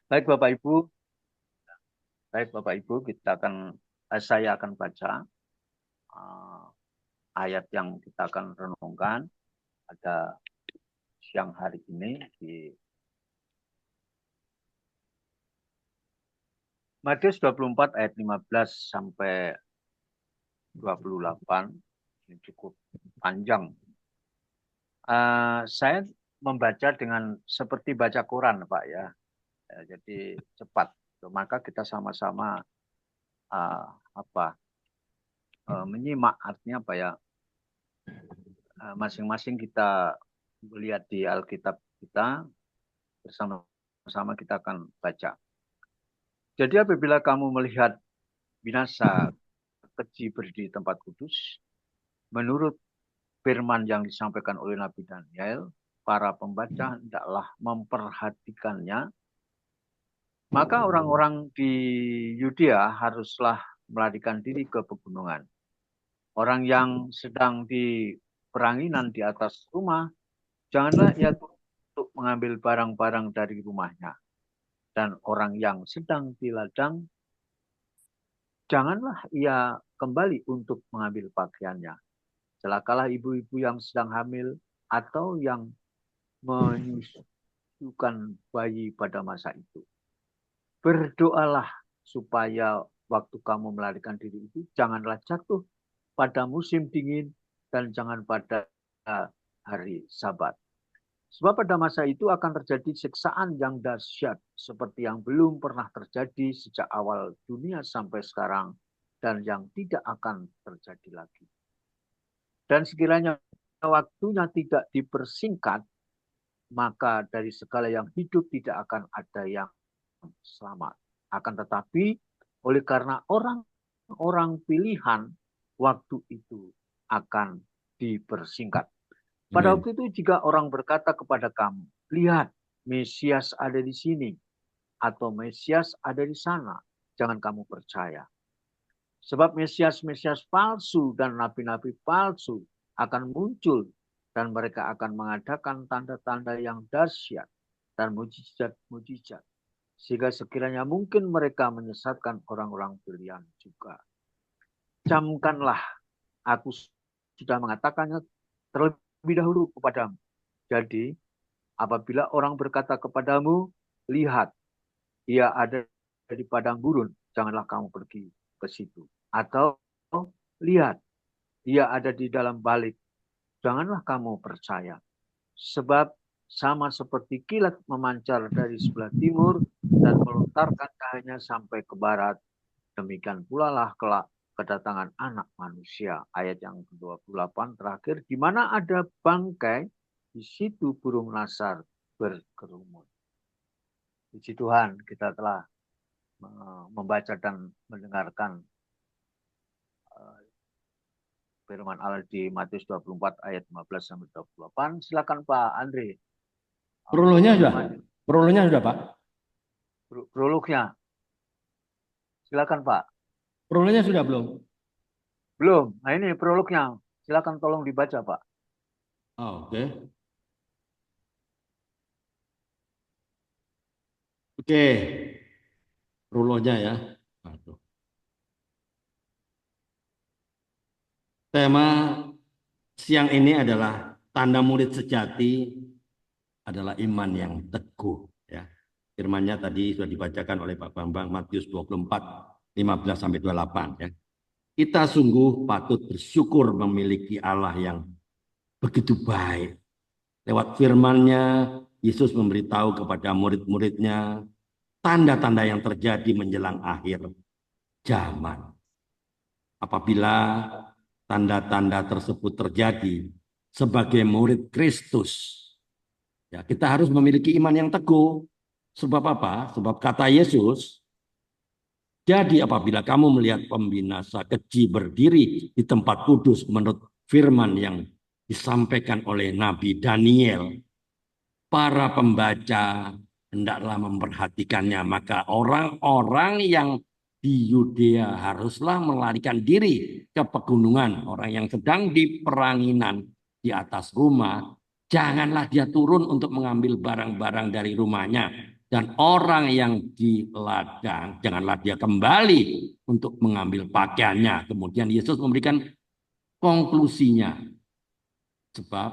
Baik Bapak Ibu, saya akan baca uh, ayat yang kita akan renungkan pada siang hari ini di Matius 24 ayat 15 sampai 28. Ini cukup panjang. Saya membaca dengan seperti baca Quran, Pak ya. Jadi cepat. Maka kita sama-sama uh, menyimak, artinya apa ya? Masing-masing kita lihat di Alkitab kita, bersama-sama kita akan baca. Jadi apabila kamu melihat binasa keji berdiri di tempat kudus, menurut firman yang disampaikan oleh Nabi Daniel, para pembaca hendaklah memperhatikannya. Maka orang-orang di Yudea haruslah melarikan diri ke pegunungan. Orang yang sedang di peranginan di atas rumah, janganlah ia untuk mengambil barang-barang dari rumahnya. Dan orang yang sedang di ladang, janganlah ia kembali untuk mengambil pakaiannya. Celakalah ibu-ibu yang sedang hamil atau yang menyusukan bayi pada masa itu. Berdoalah supaya waktu kamu melarikan diri itu janganlah jatuh pada musim dingin dan jangan pada hari Sabat. Sebab pada masa itu akan terjadi siksaan yang dahsyat seperti yang belum pernah terjadi sejak awal dunia sampai sekarang dan yang tidak akan terjadi lagi. Dan sekiranya waktunya tidak dipersingkat, maka dari segala yang hidup tidak akan ada yang selamat. Akan tetapi oleh karena orang-orang pilihan, waktu itu akan dipersingkat. Pada Amin. waktu itu jika orang berkata kepada kamu, lihat Mesias ada di sini atau Mesias ada di sana, jangan kamu percaya. Sebab Mesias-Mesias palsu dan nabi-nabi palsu akan muncul dan mereka akan mengadakan tanda-tanda yang dahsyat dan mujizat-mujizat. Sehingga sekiranya mungkin mereka menyesatkan orang-orang pilihan juga. Camkanlah, aku sudah mengatakannya terlebih dahulu kepadamu. Jadi, apabila orang berkata kepadamu, lihat, ia ada di padang gurun, janganlah kamu pergi ke situ. Atau, lihat, ia ada di dalam balik, janganlah kamu percaya. Sebab sama seperti kilat memancar dari sebelah timur dan melontarkan cahayanya sampai ke barat, demikian pula lah kelak kedatangan anak manusia. Ayat yang ke-28 terakhir, di mana ada bangkai, di situ burung nasar berkerumun. Puji Tuhan, kita telah membaca dan mendengarkan firman Allah di Matius 24 ayat 15 sampai 28. Silakan Pak Andre. Prolognya sudah. Firman Prolognya sudah, Pak. prolognya. Silakan Pak. Prolognya sudah belum? Belum. Nah ini prolognya. Silakan tolong dibaca Pak. Oh, oke. Oke. Prolognya ya. Aduh. Tema siang ini adalah tanda murid sejati adalah iman yang teguh. Ya. Firmannya tadi sudah dibacakan oleh Pak Bambang, Matius 24, 15 sampai 28. Ya. Kita sungguh patut bersyukur memiliki Allah yang begitu baik. Lewat firman-Nya, Yesus memberitahu kepada murid-muridnya tanda-tanda yang terjadi menjelang akhir zaman. Apabila tanda-tanda tersebut terjadi sebagai murid Kristus, ya, kita harus memiliki iman yang teguh. Sebab apa? Sebab kata Yesus, jadi apabila kamu melihat pembinasa keji berdiri di tempat kudus menurut firman yang disampaikan oleh Nabi Daniel, para pembaca hendaklah memperhatikannya. Maka orang-orang yang di Yudea haruslah melarikan diri ke pegunungan. Orang yang sedang di peranginan di atas rumah, janganlah dia turun untuk mengambil barang-barang dari rumahnya. Dan orang yang di ladang, janganlah dia kembali untuk mengambil pakaiannya. Kemudian Yesus memberikan konklusinya. Sebab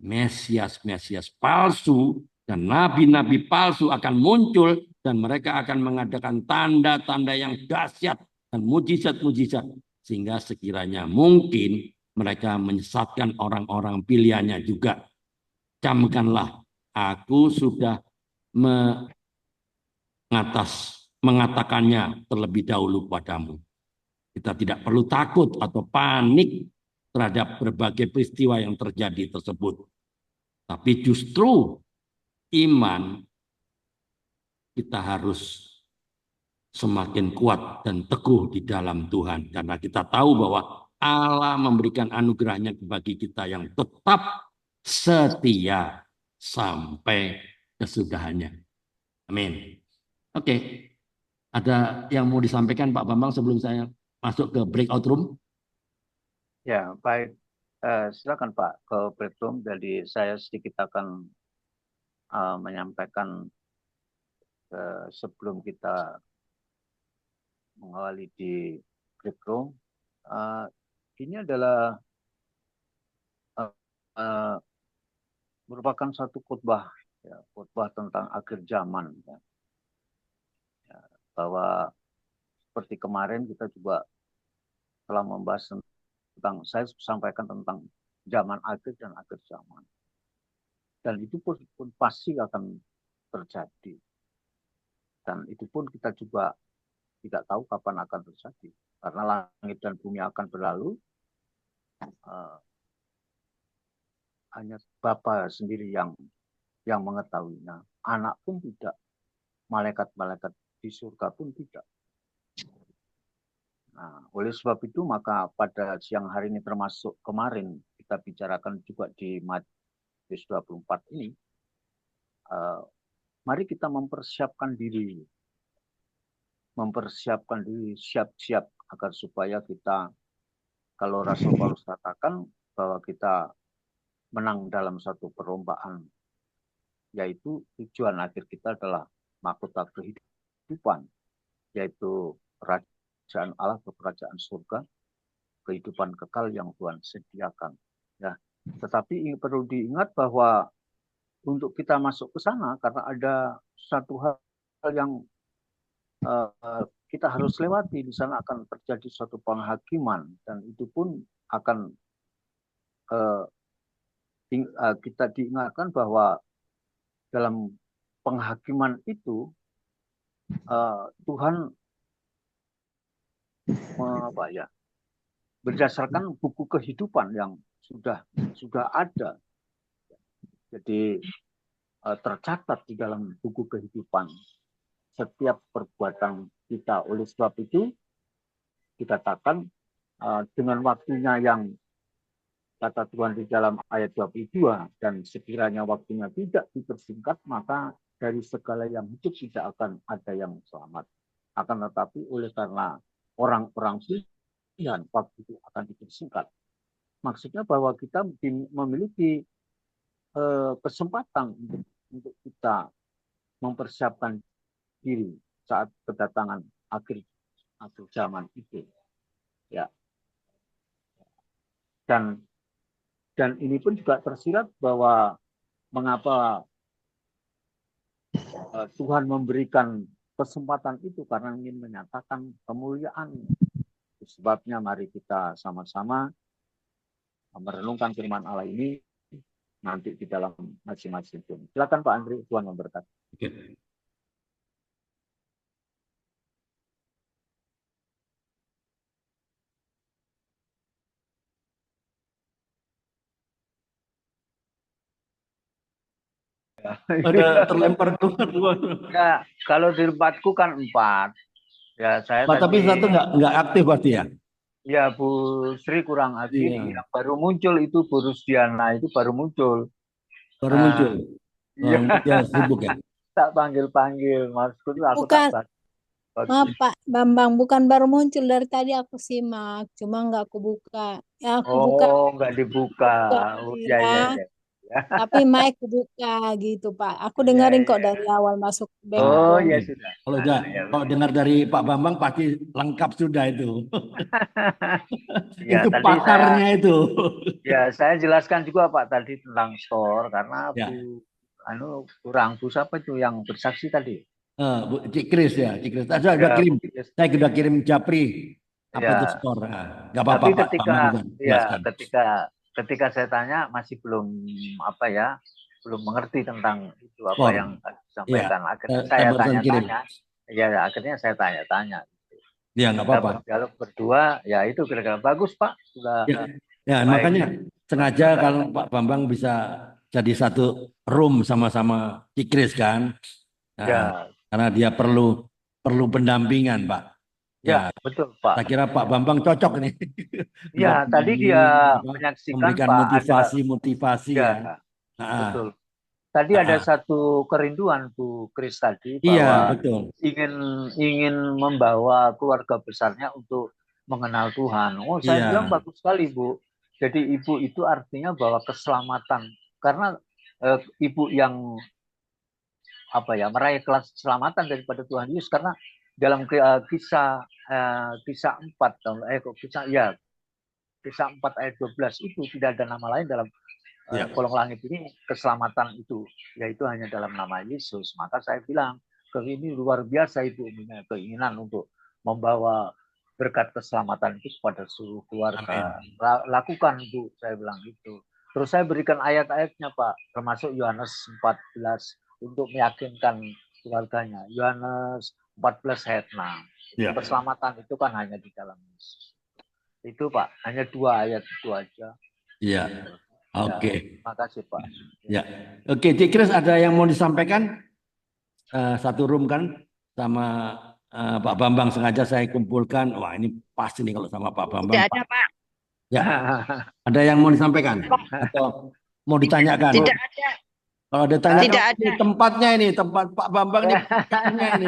Mesias-Mesias palsu dan nabi-nabi palsu akan muncul dan mereka akan mengadakan tanda-tanda yang dahsyat dan mujizat-mujizat. Sehingga sekiranya mungkin mereka menyesatkan orang-orang pilihannya juga. Camkanlah, aku sudah mengatakannya terlebih dahulu padamu. Kita tidak perlu takut atau panik terhadap berbagai peristiwa yang terjadi tersebut. Tapi justru iman kita harus semakin kuat dan teguh di dalam Tuhan. Karena kita tahu bahwa Allah memberikan anugerahnya bagi kita yang tetap setia sampai kesudahannya. Amin. Oke, ada yang mau disampaikan Pak Bambang sebelum saya masuk ke breakout room? Ya, baik. Silakan Pak ke break room. Jadi saya sedikit akan menyampaikan sebelum kita mengawali di break room. Ini adalah merupakan satu khotbah, ya, khotbah tentang akhir zaman. Ya. Ya, bahwa seperti kemarin kita juga telah membahas tentang, saya sampaikan tentang zaman akhir dan akhir zaman. Dan itu pun pasti akan terjadi. Dan itu pun kita juga tidak tahu kapan akan terjadi. Karena langit dan bumi akan berlalu, hanya Bapa sendiri yang mengetahuinya. Anak pun tidak, malaikat-malaikat di surga pun tidak. Nah, oleh sebab itu maka pada siang hari ini termasuk kemarin kita bicarakan juga di Matius 24 ini, mari kita mempersiapkan diri siap-siap agar supaya kita, kalau Rasul Paulus katakan bahwa kita menang dalam satu perlombaan, yaitu tujuan akhir kita adalah mahkota kehidupan, yaitu kerajaan Allah, kerajaan surga, kehidupan kekal yang Tuhan sediakan. Ya, tetapi perlu diingat bahwa untuk kita masuk ke sana, karena ada satu hal yang kita harus lewati. Di sana akan terjadi suatu penghakiman, dan itu pun akan kita diingatkan bahwa dalam penghakiman itu Tuhan berdasarkan buku kehidupan yang sudah ada, jadi tercatat di dalam buku kehidupan setiap perbuatan kita. Oleh sebab itu dikatakan dengan waktunya yang kata Tuhan di dalam ayat 22, dan sekiranya waktunya tidak dipersingkat, maka dari segala yang hidup tidak akan ada yang selamat. Akan tetapi oleh karena orang-orang pilihan, waktu itu akan dipersingkat. Maksudnya bahwa kita memiliki kesempatan untuk kita mempersiapkan diri saat kedatangan akhir zaman itu. Ya. Dan ini pun juga tersirat bahwa mengapa Tuhan memberikan kesempatan itu, karena ingin menyatakan kemuliaan. Sebabnya mari kita sama-sama merenungkan firman Allah ini nanti di dalam masing-masing. Silakan Pak Andri, Tuhan memberkati. Oke. Ada terlempar dua. Ya, kalau di tempatku kan 4. Ya, saya Pak, tapi satu nggak aktif pasti ya? Ya, Bu Sri kurang aktif. Iya. Yang baru muncul itu Bu Rusdiana, itu baru muncul. Baru muncul. Iya. Dia sibuk ya? Tak panggil-panggil, maksudku itu aku Bukan, tak maaf Pak Bambang, bukan baru muncul dari tadi aku simak, cuma nggak aku buka. Ya aku buka Oh, nggak dibuka. Oh, ya, ya. ya, ya. Tapi mic buka gitu Pak. Aku Iya, dengerin kok iya. dari awal masuk Oh, background. ya Oke. sudah. Kalau udah, Ya kalau betul. dengar dari Pak Bambang pasti lengkap sudah itu. Ya, Itu tadi pakarnya itu. saya jelaskan juga Pak tadi tentang store karena Ya, Bu siapa itu yang bersaksi tadi? Cik Kris ya, Cik Kris. Saya sudah Ya, kirim, Bu Kris. saya sudah kirim Japri apa itu Ya, skor. Nggak apa-apa tapi Pak Bambang bisa ya jelaskan. ketika saya tanya masih belum apa ya, belum mengerti tentang itu apa Skor, yang iya. disampaikan. Akhirnya Saya saya barusan kirim. tanya-tanya. Ya, akhirnya saya tanya-tanya. Ya nggak Kita apa-apa. berdialog berdua, ya itu kira-kira bagus Pak, sudah Ya, ya baik. makanya sengaja kalau Pak Bambang bisa jadi satu room sama-sama Cik Kris kan. Nah, Ya, karena dia perlu perlu pendampingan, Pak. Ya, ya betul Pak. saya kira Pak Bambang cocok nih. Bisa Ya, tadi dia pendamping, apa, menyaksikan memberikan Pak ada, motivasi-motivasi ya kan. betul. Ah, Tadi ah, ada ah. satu kerinduan Bu Kris tadi Iya, bahwa betul. ingin ingin membawa keluarga besarnya untuk mengenal Tuhan. Oh, saya bilang Iya, bagus sekali Bu. Jadi ibu itu artinya bahwa keselamatan karena ibu yang apa ya meraih kelas keselamatan daripada Tuhan Yesus karena dalam kisah 4 kisah 4 ayat 12 itu tidak ada nama lain dalam iya. kolong langit ini keselamatan itu yaitu hanya dalam nama Yesus. Maka saya bilang ini luar biasa itu keinginan untuk membawa berkat keselamatan itu kepada seluruh keluarga. Amin. Lakukan Bu, saya bilang gitu. Terus saya berikan ayat-ayatnya Pak, termasuk Yohanes 14 untuk meyakinkan keluarganya. Yohanes 14 ayat 6. Iya, Keselamatan itu kan hanya di dalam Yesus. Itu Pak, hanya 2 ayat itu aja. iya. Ya, Oke. terima kasih Pak. Ya. Oke, Cik Kris ada yang mau disampaikan? Satu room kan sama Pak Bambang sengaja saya kumpulkan. Wah, ini pas ini kalau sama Pak Bambang. Tidak ada, Pak. Ya, ada yang mau disampaikan atau mau ditanyakan? Tidak ada. Kalau ditanyakan, Tidak ini ada. tempatnya ini, tempat Pak Bambang ini, tempatnya ini.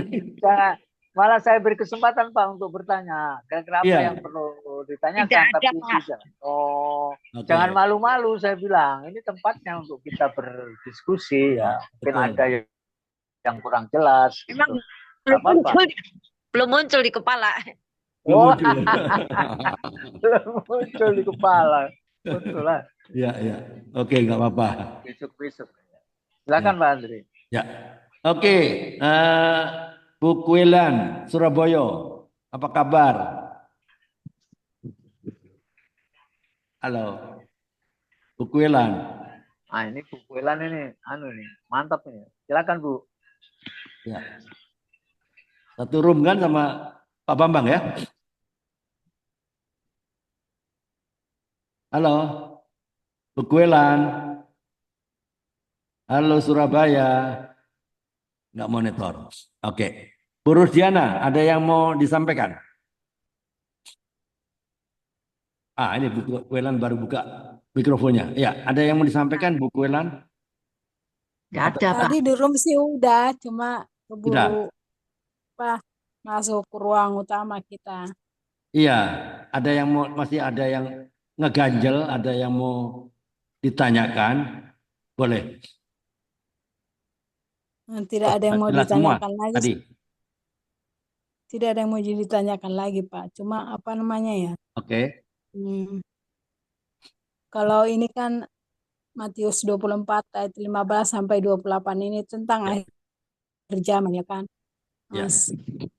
Malah saya beri kesempatan Pak untuk bertanya. Kira-kira apa Iya, yang perlu ditanyakan? Tidak ada, Tapi Pak. oke. jangan malu-malu saya bilang. Ini tempatnya untuk kita berdiskusi ya. Mungkin Betul. ada yang kurang jelas. Memang Gitu. belum Nggak apa-apa. belum muncul di kepala. Belum Oh, muncul. belum muncul di kepala. Betul lah. Ya, ya. Oke, nggak apa-apa. Besok-besok. Silakan Pak Andri. Ya. Oke, Bu Kwelan, Surabaya. Apa kabar? Halo, Bu Kwelan. Ah, ini Bu Kwelan ini, nih, mantap nih. Silakan Bu. Ya. Satu room kan sama Pak Bambang ya? Halo, Bu Kwelan. Halo Surabaya. Nggak monitor. Oke. Bu Rusdiana, ada yang mau disampaikan? Ini Bu Kwelan baru buka mikrofonnya. Ya, ada yang mau disampaikan Bu Kwelan? Tidak ada, Pak. Tadi di room sih udah, cuma keburu Sudah. masuk ke ruang utama kita. Iya, ada yang mau masih ada yang ngeganjel, ada yang mau ditanyakan, boleh. Tidak ada yang mau Jelas semua ditanyakan lagi. tadi. Tidak ada yang mau ditanyakan lagi, Pak. Cuma apa namanya ya? Oke. Kalau ini kan Matius 24 ayat 15 sampai 28 ini tentang Ya. akhir zaman ya kan. Ya.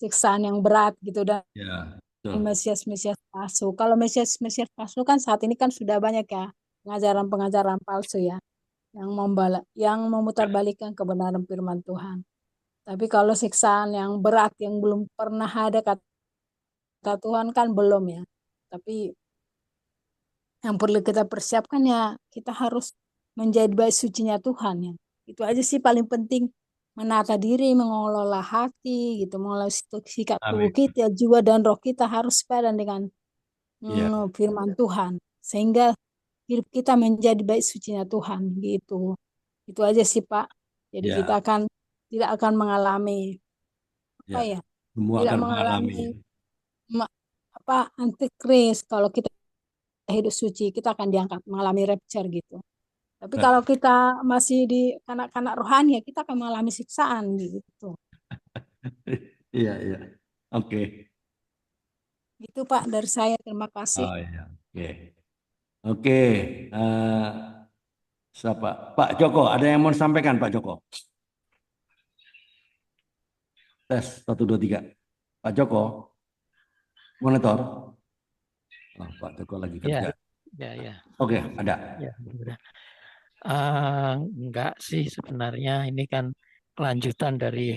Siksaan yang berat gitu dan Ya, betul. Mesias palsu. Kalau Mesias palsu kan saat ini kan sudah banyak ya pengajaran-pengajaran palsu ya yang memutarbalikkan kebenaran firman Tuhan. Tapi kalau siksaan yang berat yang belum pernah ada kata Tuhan kan belum ya. Tapi yang perlu kita persiapkan ya kita harus menjadi baik sucinya Tuhan ya. Itu aja sih paling penting, menata diri, mengelola hati gitu, mengelola sikap tubuh Amin. kita, jiwa dan roh kita harus sepadan dengan Ya. firman Tuhan sehingga hidup kita menjadi baik sucinya Tuhan gitu. Itu aja sih Pak. Jadi Ya. kita tidak akan mengalami Ya. Semua tidak akan mengalami mengalami. antikris. Kalau kita hidup suci kita akan diangkat mengalami rapture gitu. Tapi kalau kita masih di kanak-kanak rohani ya kita akan mengalami siksaan gitu. Iya, iya. Oke. Itu Pak dari saya. Terima kasih. Oh iya. Oke. Oke. eh, siapa? Pak Joko, ada yang mau sampaikan Pak Joko? Tes 1 2 3. Pak Joko, monitor. Oh, Pak Joko lagi Ya, kerja. ya. Oke, ada. Ya, udah. Enggak sih sebenarnya ini kan kelanjutan dari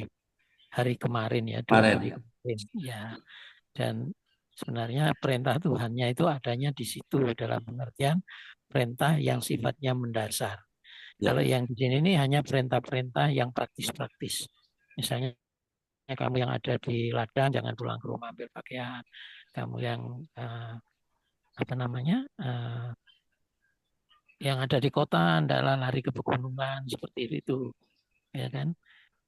hari kemarin ya, 2 hari Kemarin. kemarin. Ya, dan sebenarnya perintah Tuhannya itu adanya di situ dalam pengertian perintah yang sifatnya mendasar. Ya. Kalau yang di sini ini hanya perintah-perintah yang praktis-praktis. Misalnya kamu yang ada di ladang jangan pulang ke rumah ambil pakaian. Kamu yang apa namanya yang ada di kota adalah lari ke pegunungan seperti itu, ya kan?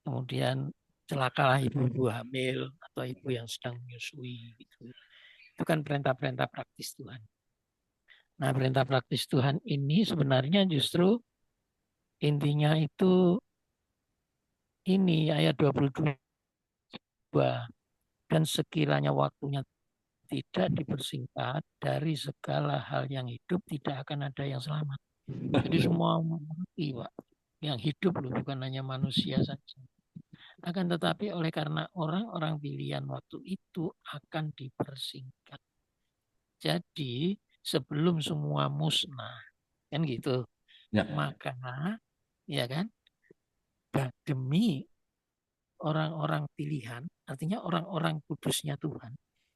Kemudian celakalah ibu-ibu hamil atau ibu yang sedang menyusui. Gitu. Itu kan perintah-perintah praktis Tuhan. Nah, perintah praktis Tuhan ini sebenarnya justru intinya itu ini ayat 22. Dan sekiranya waktunya tidak dipersingkat, dari segala hal yang hidup tidak akan ada yang selamat. Jadi semua mati, Pak. Yang hidup loh, bukan hanya manusia saja. Akan tetapi oleh karena orang-orang pilihan waktu itu akan dipersingkat. Jadi sebelum semua musnah, kan gitu. Ya. Maka ya kan, demi orang-orang pilihan, artinya orang-orang kudusnya Tuhan,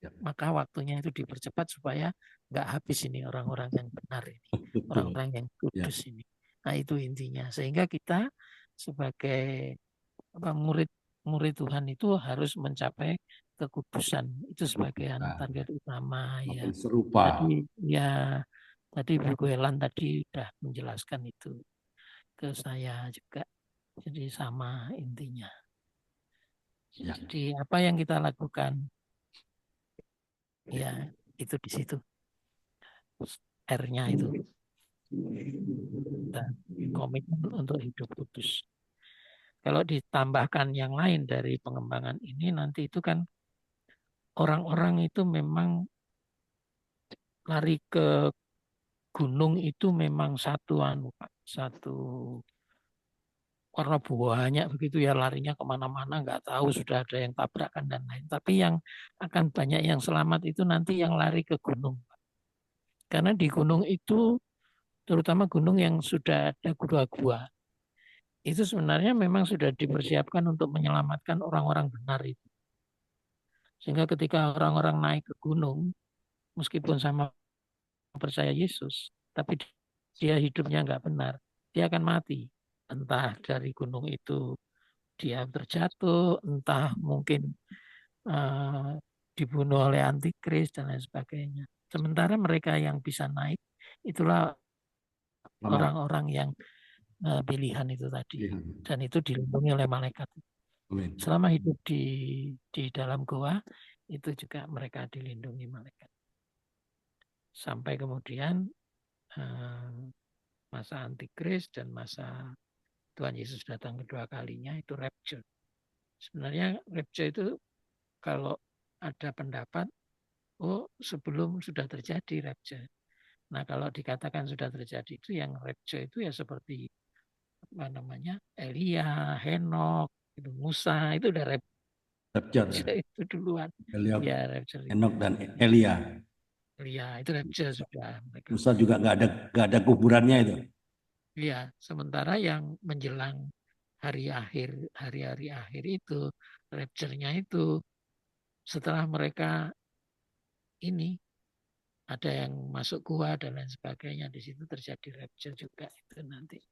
Ya. maka waktunya itu dipercepat supaya nggak habis ini orang-orang yang benar ini, Betul. orang-orang yang Ya. kudus ini. Nah itu intinya. Sehingga kita sebagai murid Tuhan itu harus mencapai kekudusan. Itu sebagai Nah, target utama ya. makin serupa. Tadi Bu Guelan tadi sudah menjelaskan itu ke saya juga. Jadi sama intinya. Ya. Jadi apa yang kita lakukan ya itu di situ. R-nya itu. Kita komitmen untuk hidup kudus. Kalau ditambahkan yang lain dari pengembangan ini nanti itu kan orang-orang itu memang lari ke gunung itu memang satu karena banyak begitu ya larinya kemana-mana nggak tahu sudah ada yang tabrakan dan lain. Tapi yang akan banyak yang selamat itu nanti yang lari ke gunung. Karena di gunung itu terutama gunung yang sudah ada gua-gua itu sebenarnya memang sudah dipersiapkan untuk menyelamatkan orang-orang benar itu. Sehingga ketika orang-orang naik ke gunung meskipun sama percaya Yesus, tapi dia hidupnya nggak benar, dia akan mati. Entah dari gunung itu dia terjatuh, entah mungkin dibunuh oleh antikris dan lain sebagainya. Sementara mereka yang bisa naik, itulah orang-orang yang pilihan itu tadi. Dan itu dilindungi oleh malaikat. Amin. Selama hidup di dalam goa, itu juga mereka dilindungi malaikat. Sampai kemudian masa antikris dan masa Tuhan Yesus datang kedua kalinya itu rapture. Sebenarnya rapture itu kalau ada pendapat, sebelum sudah terjadi rapture. Nah kalau dikatakan sudah terjadi itu yang rapture itu ya seperti apa namanya Elia, Henok, itu Musa itu udah rapture itu duluan. Ya rapture. Henok dan Elia. Elia itu rapture sudah. Musa juga nggak ada kuburannya itu. Iya, sementara yang menjelang hari-hari akhir itu, rapture-nya itu setelah mereka ini ada yang masuk gua dan lain sebagainya, di situ terjadi rapture juga itu nanti.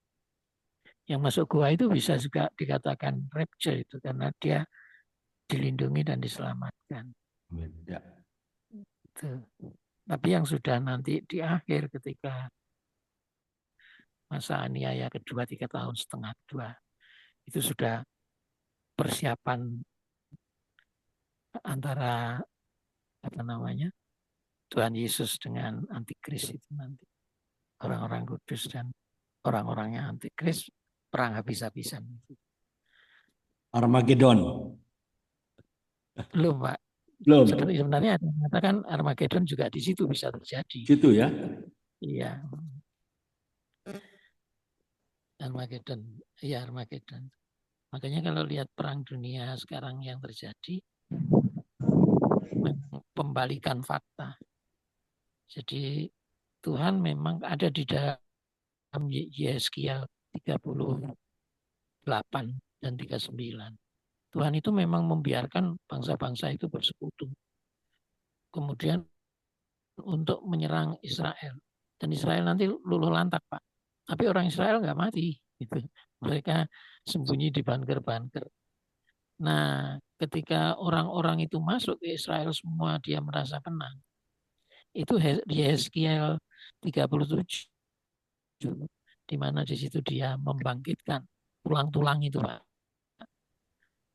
Yang masuk gua itu bisa juga dikatakan rapture itu karena dia dilindungi dan diselamatkan. Ya. Itu. Tapi yang sudah nanti di akhir ketika masa aniaya kedua 3,5 tahun, itu sudah persiapan antara apa namanya Tuhan Yesus dengan antikris itu nanti orang-orang kudus dan orang-orangnya antikris perang habis-habisan. Armageddon. Belum, Pak. Belum. Sebenarnya ada yang mengatakan Armageddon juga di situ bisa terjadi. Situ ya. Iya. Armageddon. Iya, Armageddon. Makanya kalau lihat perang dunia sekarang yang terjadi, memang pembalikan fakta. Jadi Tuhan memang ada di dalam Yeskiel 38 dan 39. Tuhan itu memang membiarkan bangsa-bangsa itu bersekutu. Kemudian untuk menyerang Israel. Dan Israel nanti luluh lantak, Pak. Tapi orang Israel nggak mati. Gitu. Mereka sembunyi di bunker-bunker. Nah, ketika orang-orang itu masuk ke Israel semua dia merasa tenang. Itu di Yeskiel 37. Di mana di situ dia membangkitkan tulang-tulang itu, Pak.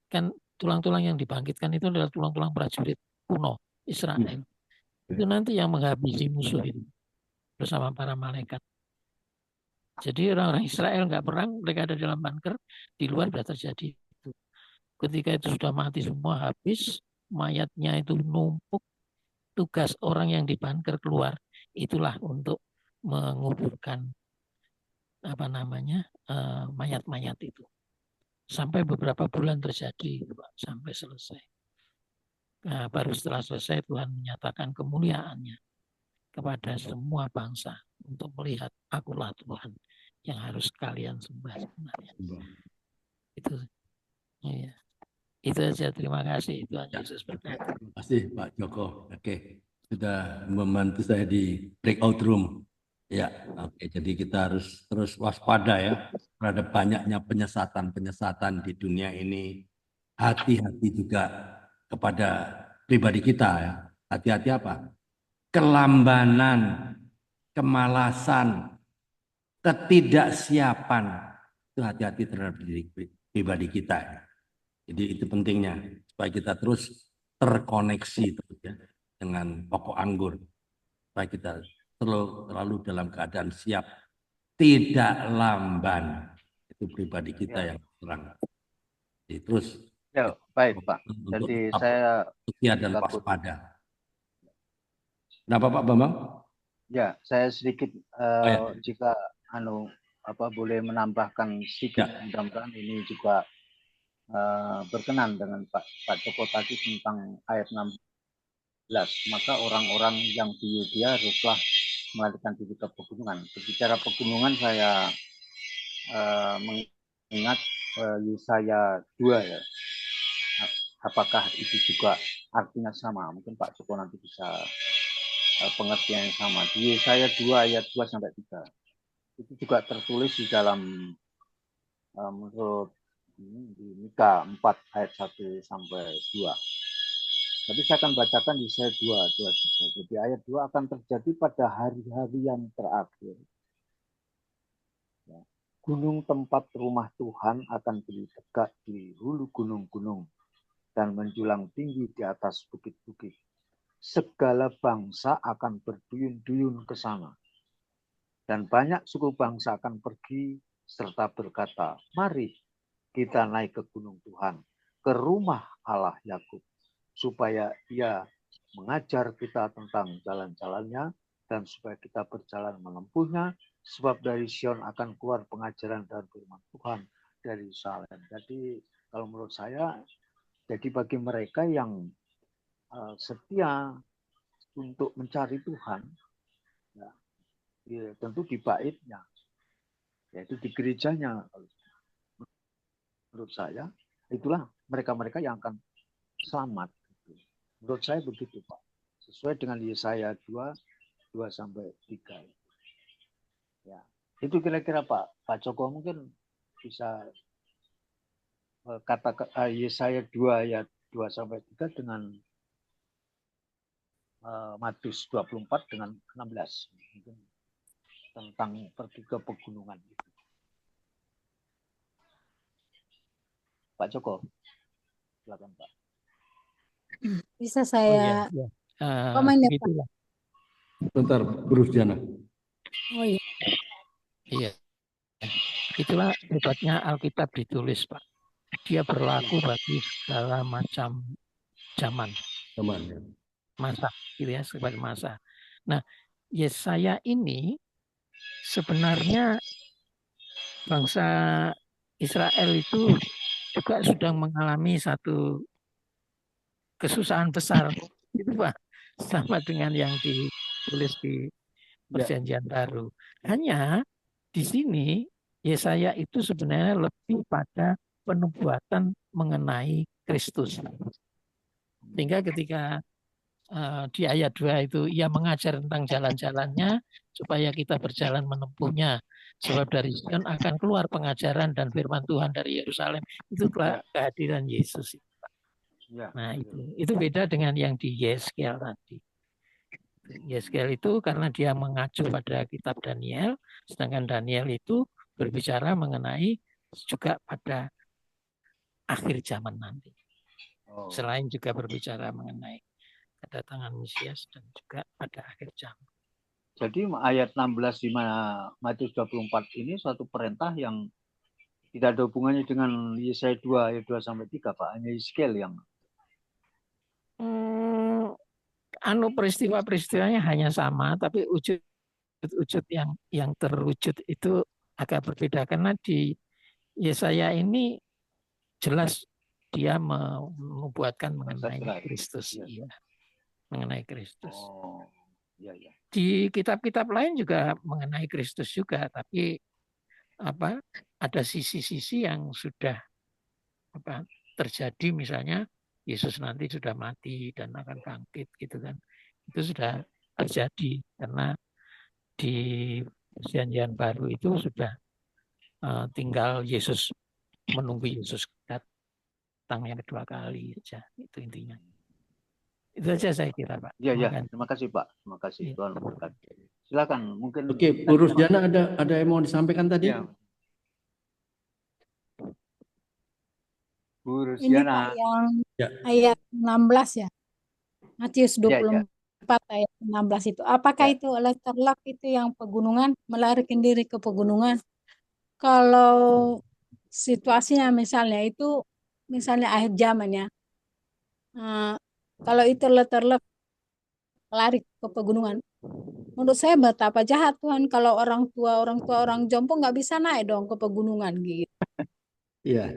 Kan tulang-tulang yang dibangkitkan itu adalah tulang-tulang prajurit kuno Israel. Itu nanti yang menghabisi musuh itu bersama para malaikat. Jadi orang-orang Israel nggak perang, mereka ada dalam bunker, di luar sudah terjadi itu. Ketika itu sudah mati semua habis, mayatnya itu numpuk, tugas orang yang di bunker keluar itulah untuk menguburkan mayat-mayat itu. Sampai beberapa bulan terjadi, Pak, sampai selesai. Nah, baru setelah selesai Tuhan menyatakan kemuliaannya kepada semua bangsa untuk melihat akulah Tuhan yang harus kalian sembah sebenarnya. Itu, ya. Itu saja. Terima kasih. Tuhan Yesus berkati. Terima kasih Pak Joko. Oke, sudah membantu saya di breakout room. Ya, oke. Jadi kita harus terus waspada ya terhadap banyaknya penyesatan di dunia ini. Hati-hati juga kepada pribadi kita ya. Hati-hati apa? Kelambanan, kemalasan, ketidaksiapan. Itu hati-hati terhadap diri pribadi kita ya. Jadi itu pentingnya supaya kita terus terkoneksi terus ya dengan pokok anggur. Supaya kita selalu dalam keadaan siap, tidak lamban. Itu pribadi kita yang terang. Jadi terus Ya, baik Pak. untuk Jadi tetap saya setia dan takut. waspada. Kenapa Pak Bambang? Ya, saya sedikit Ya. jika boleh menambahkan sedikit, Ya. mudah-mudahan ini juga berkenan dengan Pak Joko tadi tentang ayat 16. Maka orang-orang yang di Yudea haruslah melarikan diri ke pegunungan. Berbicara pegunungan, saya mengingat Yesaya 2 ya. Apakah itu juga artinya sama? Mungkin Pak Joko nanti bisa pengertian yang sama. Di Yesaya 2 ayat 2 sampai 3. Itu juga tertulis di dalam menurut di Mika 4 ayat 1 sampai 2. Tapi saya akan bacakan Yesaya 2, 3. Jadi ayat 2 akan terjadi pada hari-hari yang terakhir. Ya. Gunung tempat rumah Tuhan akan berdiri tegak di hulu gunung-gunung dan menjulang tinggi di atas bukit-bukit. Segala bangsa akan berduyun-duyun ke sana. Dan banyak suku bangsa akan pergi serta berkata, mari kita naik ke gunung Tuhan, ke rumah Allah Yakub, supaya ia mengajar kita tentang jalan-jalannya dan supaya kita berjalan menempuhnya, sebab dari Sion akan keluar pengajaran dan firman Tuhan dari Yerusalem. Jadi kalau menurut saya, jadi bagi mereka yang setia untuk mencari Tuhan, ya, tentu di baitnya, yaitu di gerejanya. Menurut saya, itulah mereka-mereka yang akan selamat. Menurut saya begitu, Pak. Sesuai dengan Yesaya 2 sampai 3. Ya. Itu kira-kira Pak Joko mungkin bisa kata Yesaya 2 ayat 2 sampai 3 dengan Matius 24 dengan 16. Mungkin tentang pergi ke pegunungan. Pak Joko, silakan Pak. Bisa saya komen ya Pak? Begitulah. Bentar, Bruce Diana. Oh iya. Iya. Itulah hebatnya Alkitab ditulis, Pak. Dia berlaku bagi segala macam zaman, Teman, ya. masa, gitu ya, sebagai masa. Nah, Yesaya ini sebenarnya bangsa Israel itu juga sedang mengalami satu kesusahan besar, itu Pak, sama dengan yang ditulis di Perjanjian Baru. Hanya di sini Yesaya itu sebenarnya lebih pada penubuatan mengenai Kristus. Sehingga ketika di ayat 2 itu ia mengajar tentang jalan-jalannya supaya kita berjalan menempuhnya. Sebab dari Sion akan keluar pengajaran dan firman Tuhan dari Yerusalem. Itu kehadiran Yesus. Ya. Nah, itu beda dengan yang di Yeskel tadi. Yeskel itu karena dia mengacu pada kitab Daniel, sedangkan Daniel itu berbicara mengenai juga pada akhir zaman nanti. Oh. Selain juga berbicara mengenai kedatangan Mesias dan juga pada akhir zaman. Jadi ayat 16 di Matius 24 ini suatu perintah yang tidak ada hubungannya dengan Yesaya 2 ayat 2 sampai 3, Pak. Hanya Yeskel yang Peristiwa-peristiwanya hanya sama, tapi wujud yang terwujud itu agak berbeda karena di Yesaya ini jelas dia membuatkan mengenai Kristus, ya. Mengenai Kristus. Oh, ya, ya. Di kitab-kitab lain juga mengenai Kristus juga, tapi ada sisi-sisi yang sudah terjadi, misalnya Yesus nanti sudah mati dan akan bangkit gitu kan. Itu sudah terjadi karena di Perjanjian Baru itu sudah tinggal Yesus, menunggu Yesus datang yang kedua kali saja. Itu intinya. Itu saja saya kira, Pak. Iya, ya. Terima kasih, Pak. Terima kasih. Tuhan memberkati. Silakan, mungkin. Oke, Bu Rusdiana ada yang mau disampaikan tadi? Ya. Bu Ini Rusdiana. Pak yang Ya. ayat 16 ya. Matius 24 ayat 16 itu. Apakah itu letterlock itu yang pegunungan, melarikan diri ke pegunungan? Kalau situasinya misalnya itu misalnya akhir zaman ya. Kalau itu letterlock lari ke pegunungan. Menurut saya betapa jahat Tuhan kalau orang tua orang jompo nggak bisa naik dong ke pegunungan gitu. Iya.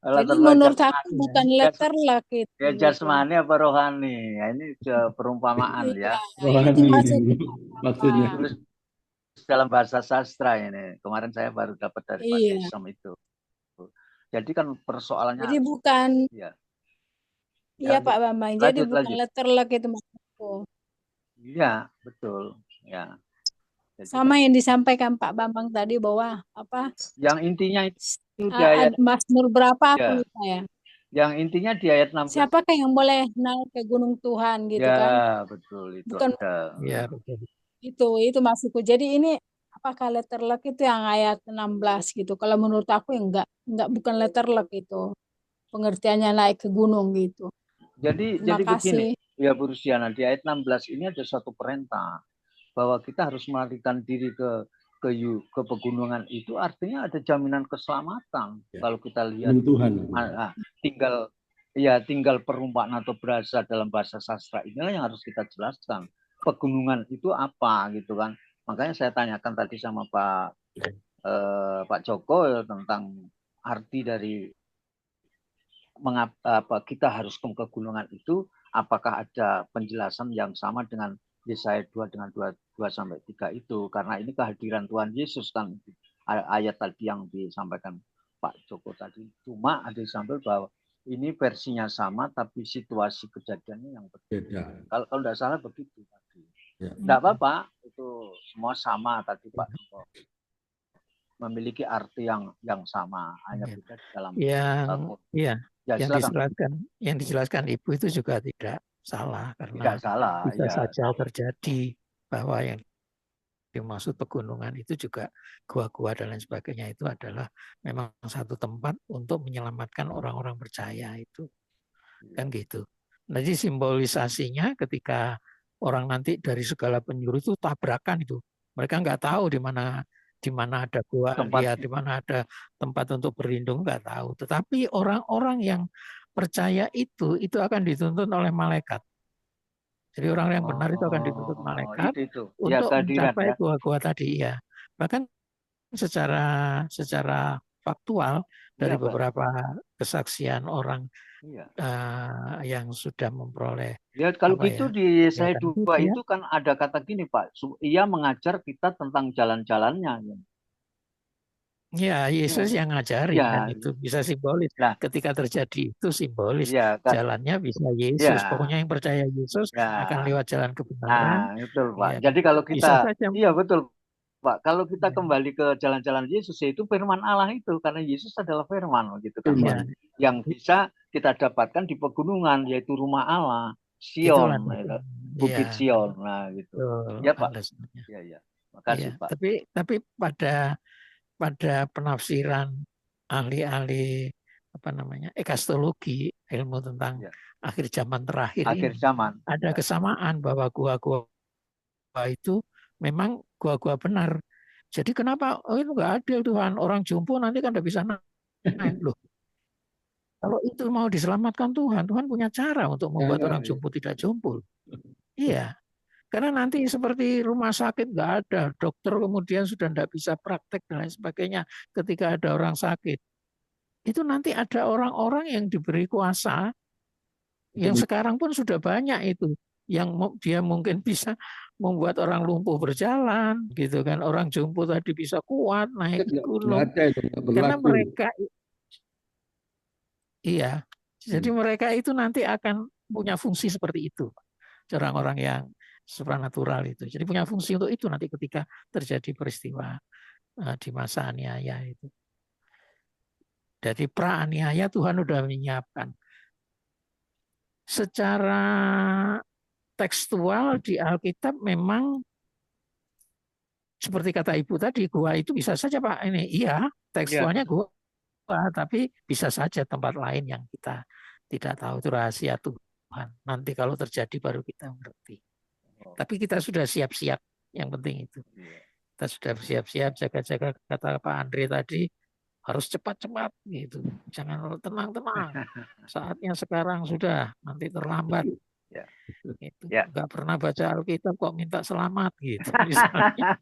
Jadi menurut aku bukan letterlock itu. Ya jasmani apa rohani? Ya, ini perumpamaan ya. Rohani maksudnya. Dalam bahasa sastra ini. Kemarin saya baru dapat dari Pak Desem itu. Jadi kan persoalannya. Jadi bukan. Iya Pak Bambang. Jadi bukan letterlock itu maksudku. Iya, betul. Ya. Jadi, sama yang disampaikan Pak Bambang tadi bahwa yang intinya itu di ayat Mazmur berapa aku lupa ya. Yang intinya di ayat 16. Siapakah yang boleh naik ke gunung Tuhan gitu kan? Ya, betul itu. Bukan. Ya, betul. Itu maksudku. Jadi ini apakah letterlock itu yang ayat 16 gitu. Kalau menurut aku enggak bukan letterlock itu. Pengertiannya naik ke gunung gitu. Jadi begini, ya Bu Rusdiana, di ayat 16 ini ada suatu perintah bahwa kita harus melarikan diri ke pegunungan, itu artinya ada jaminan keselamatan. Ya. Kalau kita lihat Tuhan. Tinggal perumpamaan atau bahasa dalam bahasa sastra inilah yang harus kita jelaskan. Pegunungan itu apa gitu kan. Makanya saya tanyakan tadi sama Pak Joko tentang arti dari mengapa kita harus ke gunungan itu, apakah ada penjelasan yang sama dengan Yesaya 2 dengan 2 sampai 3 itu, karena ini kehadiran Tuhan Yesus kan, ayat tadi yang disampaikan Pak Joko tadi. Cuma ada disampaikan bahwa ini versinya sama tapi situasi kejadiannya yang berbeda. Kalau tidak salah begitu tadi. Tidak apa-apa, itu semua sama tadi Pak Joko. Memiliki arti yang sama, hanya beda di dalam yang dijelaskan Ibu itu juga tidak salah, karena tidak salah, bisa saja terjadi bahwa yang dimaksud pegunungan itu juga gua-gua dan lain sebagainya itu adalah memang satu tempat untuk menyelamatkan orang-orang percaya itu kan gitu. Jadi simbolisasinya ketika orang nanti dari segala penjuru itu tabrakan itu Mereka nggak tahu di mana ada gua, Tempat. ya di mana ada tempat untuk berlindung, nggak tahu. Tetapi orang-orang yang percaya itu akan dituntun oleh malaikat. Jadi orang yang benar itu akan dituntut Oh, malaikat itu. Ya, untuk kehadiran mencapai ya. gua-gua tadi ya. Bahkan secara faktual dari Iya, Pak. beberapa kesaksian orang Iya. yang sudah memperoleh Ya, kalau apa gitu ya, di Yesaya kelihatan 2 ya. itu kan ada kata gini, Pak. Ia mengajar kita tentang jalan-jalannya. Ya, Yesus Ya, yang ngajarin ya. kan itu bisa simbolis. Nah, Ketika terjadi itu simbolis. ya, Kak. Jalannya bisa Yesus. Ya, Pokoknya yang percaya Yesus akan ya. lewat jalan kebenaran. Nah, betul, Pak. Ya, Jadi kalau bisa kita, saja. iya betul, Pak. Kalau kita Ya, kembali ke jalan-jalan Yesus, yaitu firman Allah itu, karena Yesus adalah firman, gitu kan, Pak. ya, Yang bisa kita dapatkan di pegunungan, yaitu rumah Allah, itulah. Sion, gitu. Ya, Bukit Sion, nah gitu. betul Ya, Pak. alasannya. Ya, ya. Iya, Makasih, Pak. tapi pada penafsiran ahli-ahli apa namanya ekastologi, ilmu tentang Ya. akhir zaman terakhir Akhir ini, zaman. ada Ya. kesamaan bahwa gua-gua itu memang gua-gua benar. Jadi kenapa itu nggak adil Tuhan, orang jumbo nanti kan nggak bisa naik loh. Kalau itu mau diselamatkan Tuhan punya cara untuk membuat orang jumbo tidak jumbo. Iya. Karena nanti seperti rumah sakit nggak ada, dokter kemudian sudah nggak bisa praktek dan lain sebagainya ketika ada orang sakit. Itu nanti ada orang-orang yang diberi kuasa, yang sekarang pun sudah banyak itu, yang dia mungkin bisa membuat orang lumpuh berjalan, gitu kan. Orang jumbo tadi bisa kuat naik gunung. Karena mereka, iya, jadi mereka itu nanti akan punya fungsi seperti itu. Orang-orang yang supranatural itu. Jadi punya fungsi untuk itu nanti ketika terjadi peristiwa di masa aniaya itu. Dari pra-aniaya Tuhan sudah menyiapkan. Secara tekstual di Alkitab memang seperti kata Ibu tadi, gua itu bisa saja Pak ini. Iya, tekstualnya gua, tapi bisa saja tempat lain yang kita tidak tahu, itu rahasia Tuhan. Nanti kalau terjadi baru kita mengerti. Tapi kita sudah siap-siap, yang penting itu. Kita sudah siap-siap, jaga-jaga, kata Pak Andre tadi, harus cepat-cepat gitu. Jangan tenang-tenang. Saatnya sekarang sudah, nanti terlambat. Gitu. Nggak pernah baca Alkitab kok minta selamat gitu misalnya.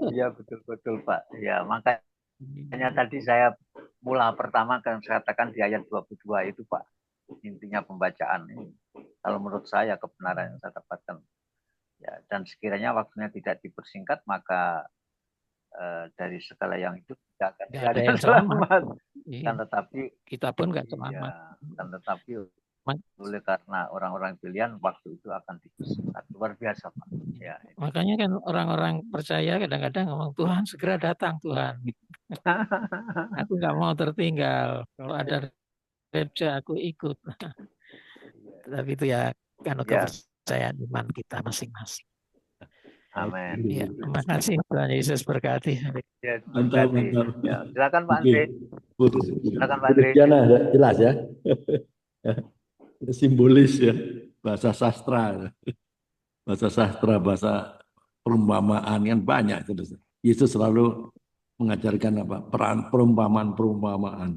Iya, betul-betul, Pak. Ya, makanya tadi saya pertama kan saya katakan di ayat 22 itu, Pak. Intinya pembacaan ini. Kalau menurut saya kebenaran yang saya dapatkan. Ya, dan sekiranya waktunya tidak dipersingkat, maka dari segala yang hidup tidak akan ada yang selamat. Kan tetapi kita pun nggak selamat. Kan tetapi oleh karena orang-orang pilihan waktu itu akan dipersingkat. Luar biasa, Pak. Ya. Makanya kan orang-orang percaya kadang-kadang ngomong Tuhan segera datang Tuhan. Aku nggak mau tertinggal. Kalau ada rapture aku ikut. Tapi itu ya kan kepercayaan iman kita masing-masing. Amin. Ya, terima kasih Tuhan Yesus berkati. Ya, mantap. Ya, silakan Pak Andre. Silakan Pak Andre. Jelas ya. Simbolis ya, bahasa sastra, bahasa perumpamaan kan banyak terus. Yesus selalu mengajarkan apa? Perumpamaan.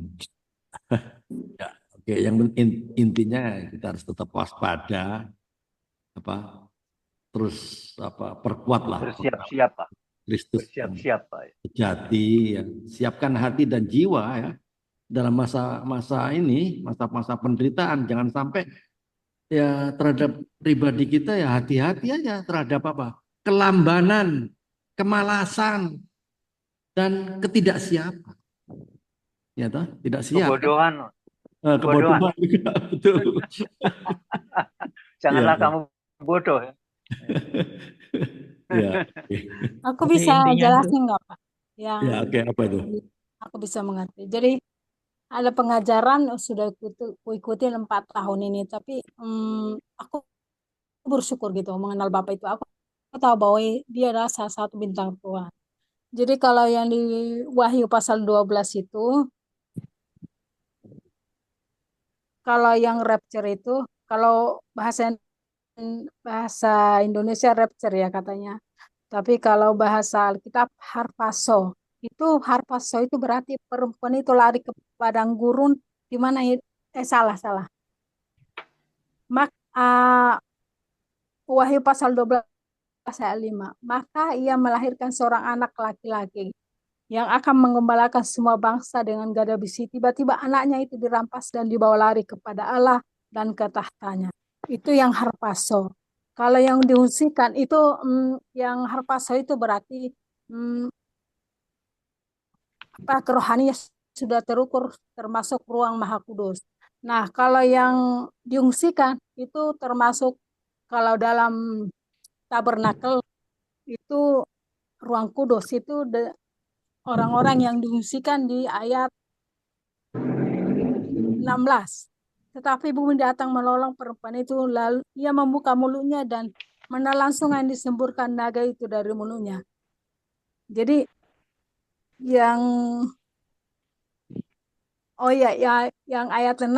Ya, oke. Yang intinya kita harus tetap waspada, terus perkuatlah. Bersiap-siap, Pak. Kristus bersiap-siap, Pak. Sejati, ya. Siapkan hati dan jiwa ya dalam masa ini, masa penderitaan. Jangan sampai ya terhadap pribadi kita ya hati-hati aja terhadap kelambanan, kemalasan, dan ketidaksiapan. Ya toh, tidak siap. Kebodohan. Kebodohan juga, betul. Janganlah kamu bodoh. Ya. Aku bisa jelasin nggak Pak? Ya, oke. Apa itu? Aku bisa mengerti. Jadi ada pengajaran sudah ikuti 4 tahun ini, tapi aku bersyukur gitu mengenal Bapak itu. Aku tahu bahwa dia adalah salah satu bintang Tuhan. Jadi kalau yang di Wahyu pasal 12 itu, kalau yang rapture itu, kalau bahasa Indonesia rapture ya katanya. Tapi kalau bahasa Alkitab harpaso, itu berarti perempuan itu lari ke padang gurun di mana salah. Mak Wahyu pasal 12 ayat 5. Maka ia melahirkan seorang anak laki-laki yang akan mengembalakan semua bangsa dengan gada besi. Tiba-tiba anaknya itu dirampas dan dibawa lari kepada Allah dan ke tahtanya. Itu yang harpaso. Kalau yang diungsikan itu yang harpaso itu berarti kerohanian sudah terukur termasuk ruang maha kudus. Nah, kalau yang diungsikan itu termasuk kalau dalam tabernakel itu ruang kudus itu orang-orang yang diungsikan di ayat 16. Tetapi bumi datang menolong perempuan itu, lalu ia membuka mulutnya dan menelan sungai yang disemburkan naga itu dari mulutnya. Jadi yang yang ayat 6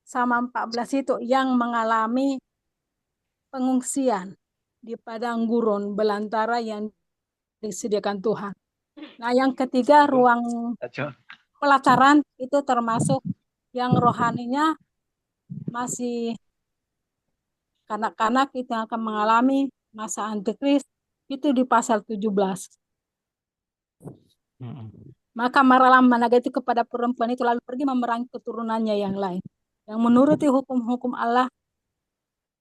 sama 14 itu yang mengalami pengungsian di padang gurun belantara yang disediakan Tuhan. Nah, yang ketiga ruang pelataran itu termasuk yang rohaninya masih kanak-kanak itu akan mengalami masa antikris itu di pasal 17. Maka marahlah naga itu kepada perempuan itu lalu pergi memerangi keturunannya yang lain yang menuruti hukum-hukum Allah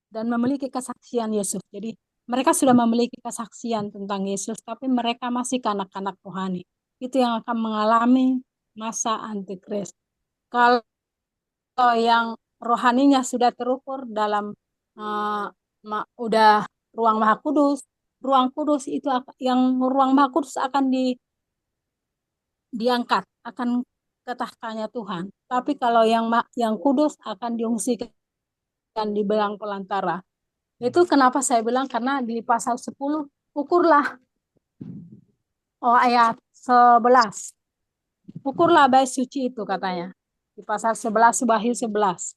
dan memiliki kesaksian Yesus. Jadi mereka sudah memiliki kesaksian tentang Yesus, tapi mereka masih kanak-kanak rohani. Itu yang akan mengalami masa antikris. Kalau yang rohaninya sudah terukur dalam udah ruang maha kudus, ruang kudus itu yang ruang maha kudus akan diangkat, akan ke tahtanya Tuhan. Tapi kalau yang kudus akan diungsikan di belang pelantara. Itu kenapa saya bilang karena di pasal 10 ukurlah ayat 11. Ukurlah bait suci itu katanya. Di pasal 11 Wahyu 11.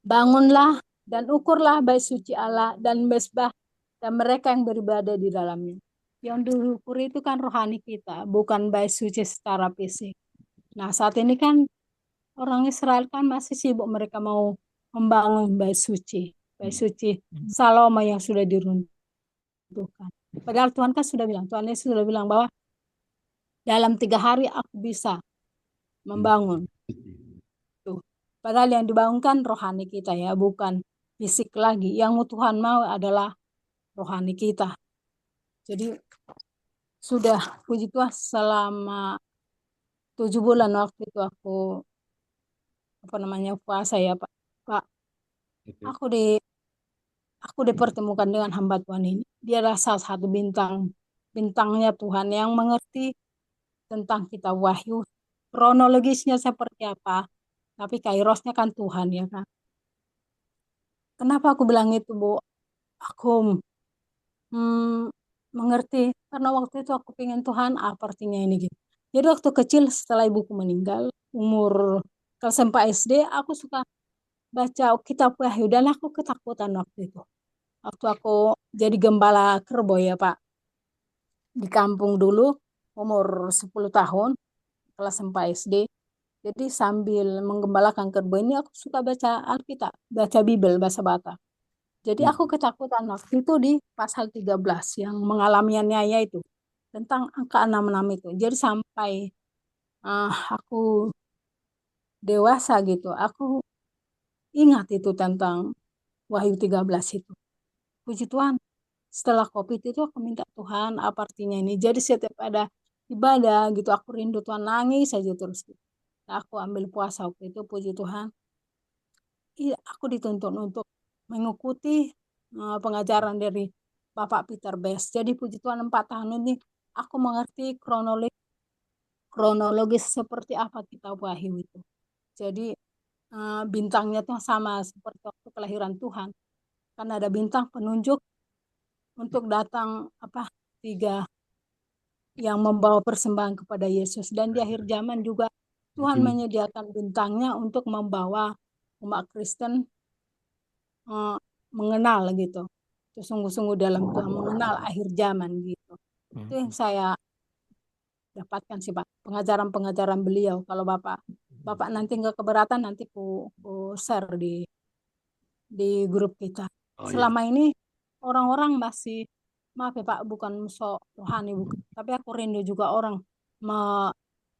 Bangunlah dan ukurlah bait suci Allah dan mesbah dan mereka yang beribadah di dalamnya. Yang diukur itu kan rohani kita, bukan bait suci secara fisik. Nah, saat ini kan orang Israel kan masih sibuk, mereka mau membangun bait suci Salomo yang sudah diruntuhkan. Padahal Tuhan kan sudah bilang, Tuhan Yesus sudah bilang bahwa dalam 3 hari aku bisa membangun. Tuh. Padahal yang dibangunkan rohani kita ya, bukan fisik lagi. Yang Tuhan mau adalah rohani kita. Jadi sudah puji Tuhan selama 7 bulan waktu itu aku puasa ya Pak. Aku dipertemukan dengan hamba Tuhan ini. Dia adalah salah satu bintangnya Tuhan yang mengerti tentang kitab Wahyu. Kronologisnya seperti apa, tapi kairosnya kan Tuhan ya kan. Kenapa aku bilang itu, Bu? Aku mengerti karena waktu itu aku pengen Tuhan apa artinya ini gitu. Jadi waktu kecil setelah ibuku meninggal, umur kelas 4 SD, aku suka baca kitab Wahyu dan aku ketakutan waktu itu. Waktu aku jadi gembala kerbo ya Pak, di kampung dulu, umur 10 tahun, kelas 4 SD. Jadi sambil menggembalakan kerbo ini aku suka baca Alkitab, baca Bible bahasa Batak. Jadi aku ketakutan waktu itu di pasal 13 yang mengalami aniaya itu. Tentang angka 66 itu. Jadi sampai aku dewasa gitu, aku ingat itu tentang Wahyu 13 itu. Puji Tuhan, setelah COVID itu aku minta Tuhan apa artinya ini. Jadi setiap ada ibadah gitu, aku rindu Tuhan, nangis saja terus. Nah, aku ambil puasa waktu itu, puji Tuhan. Aku dituntut untuk mengikuti pengajaran dari Bapak Peter Best. Jadi puji Tuhan 4 tahun ini aku mengerti kronologis seperti apa kitab Wahyu itu. Jadi bintangnya tuh sama seperti waktu kelahiran Tuhan. Kan ada bintang penunjuk untuk datang 3 yang membawa persembahan kepada Yesus. Dan di akhir zaman juga Tuhan menyediakan bintangnya untuk membawa umat Kristen mengenal gitu. itu sungguh-sungguh dalam Tuhan, mengenal akhir zaman gitu. Itu yang saya dapatkan sih Pak, pengajaran-pengajaran beliau. Kalau Bapak nanti nggak keberatan, nanti ku share di grup kita. Oh ya, Selama ini orang-orang masih, maaf ya Pak, bukan sok rohani, bukan, tapi aku rindu juga orang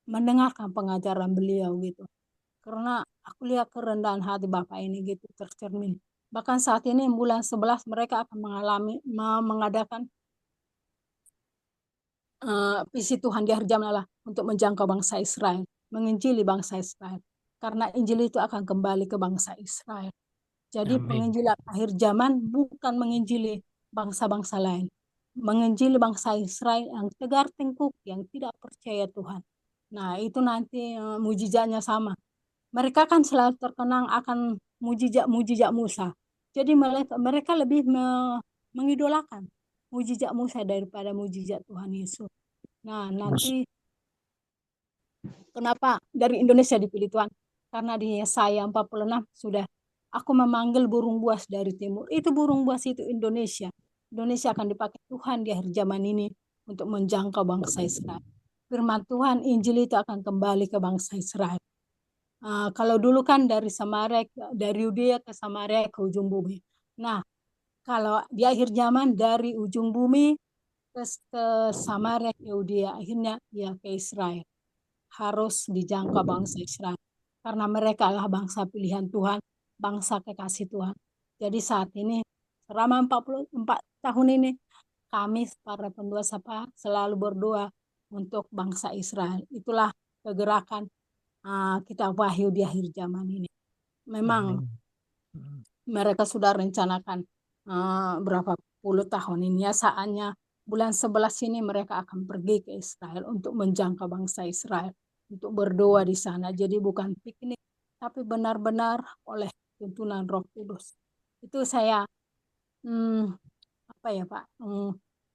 mendengarkan pengajaran beliau gitu. Karena aku lihat kerendahan hati Bapak ini gitu tercermin. Bahkan saat ini bulan 11 mereka akan mengadakan visi Tuhan di akhir zaman adalah untuk menjangkau bangsa Israel, menginjili bangsa Israel. Karena Injil itu akan kembali ke bangsa Israel. Jadi Amin. penginjilan akhir zaman bukan menginjili bangsa-bangsa lain. Menginjili bangsa Israel yang tegar tengkuk, yang tidak percaya Tuhan. Nah itu nanti mujizatnya sama. Mereka kan selalu terkenang akan mujizat Musa. Jadi mereka lebih mengidolakan mujizat Musa daripada mujizat Tuhan Yesus. Nah, nanti kenapa dari Indonesia dipilih Tuhan? Karena di Yesaya 46 sudah, aku memanggil burung buas dari timur. Itu burung buas itu Indonesia. Indonesia akan dipakai Tuhan di akhir zaman ini untuk menjangkau bangsa Israel. Firman Tuhan, Injil itu akan kembali ke bangsa Israel. Kalau dulu kan dari Samaria, dari Yudea ke Samaria ke ujung bumi. Nah, kalau di akhir zaman dari ujung bumi ke Samaria ke Yudea, akhirnya ya ke Israel. Harus dijangkau bangsa Israel. Karena mereka adalah bangsa pilihan Tuhan, bangsa kekasih Tuhan. Jadi saat ini, selama 44 tahun ini, kami para pendua Sapa selalu berdoa untuk bangsa Israel. Itulah kegerakan kita wahyu di akhir zaman ini. Memang Amin. mereka sudah rencanakan berapa puluh tahun ini ya, saatnya bulan 11 ini mereka akan pergi ke Israel untuk menjangkau bangsa Israel, untuk berdoa di sana. Jadi bukan piknik, tapi benar-benar oleh tuntunan Roh Kudus. Itu saya apa ya Pak,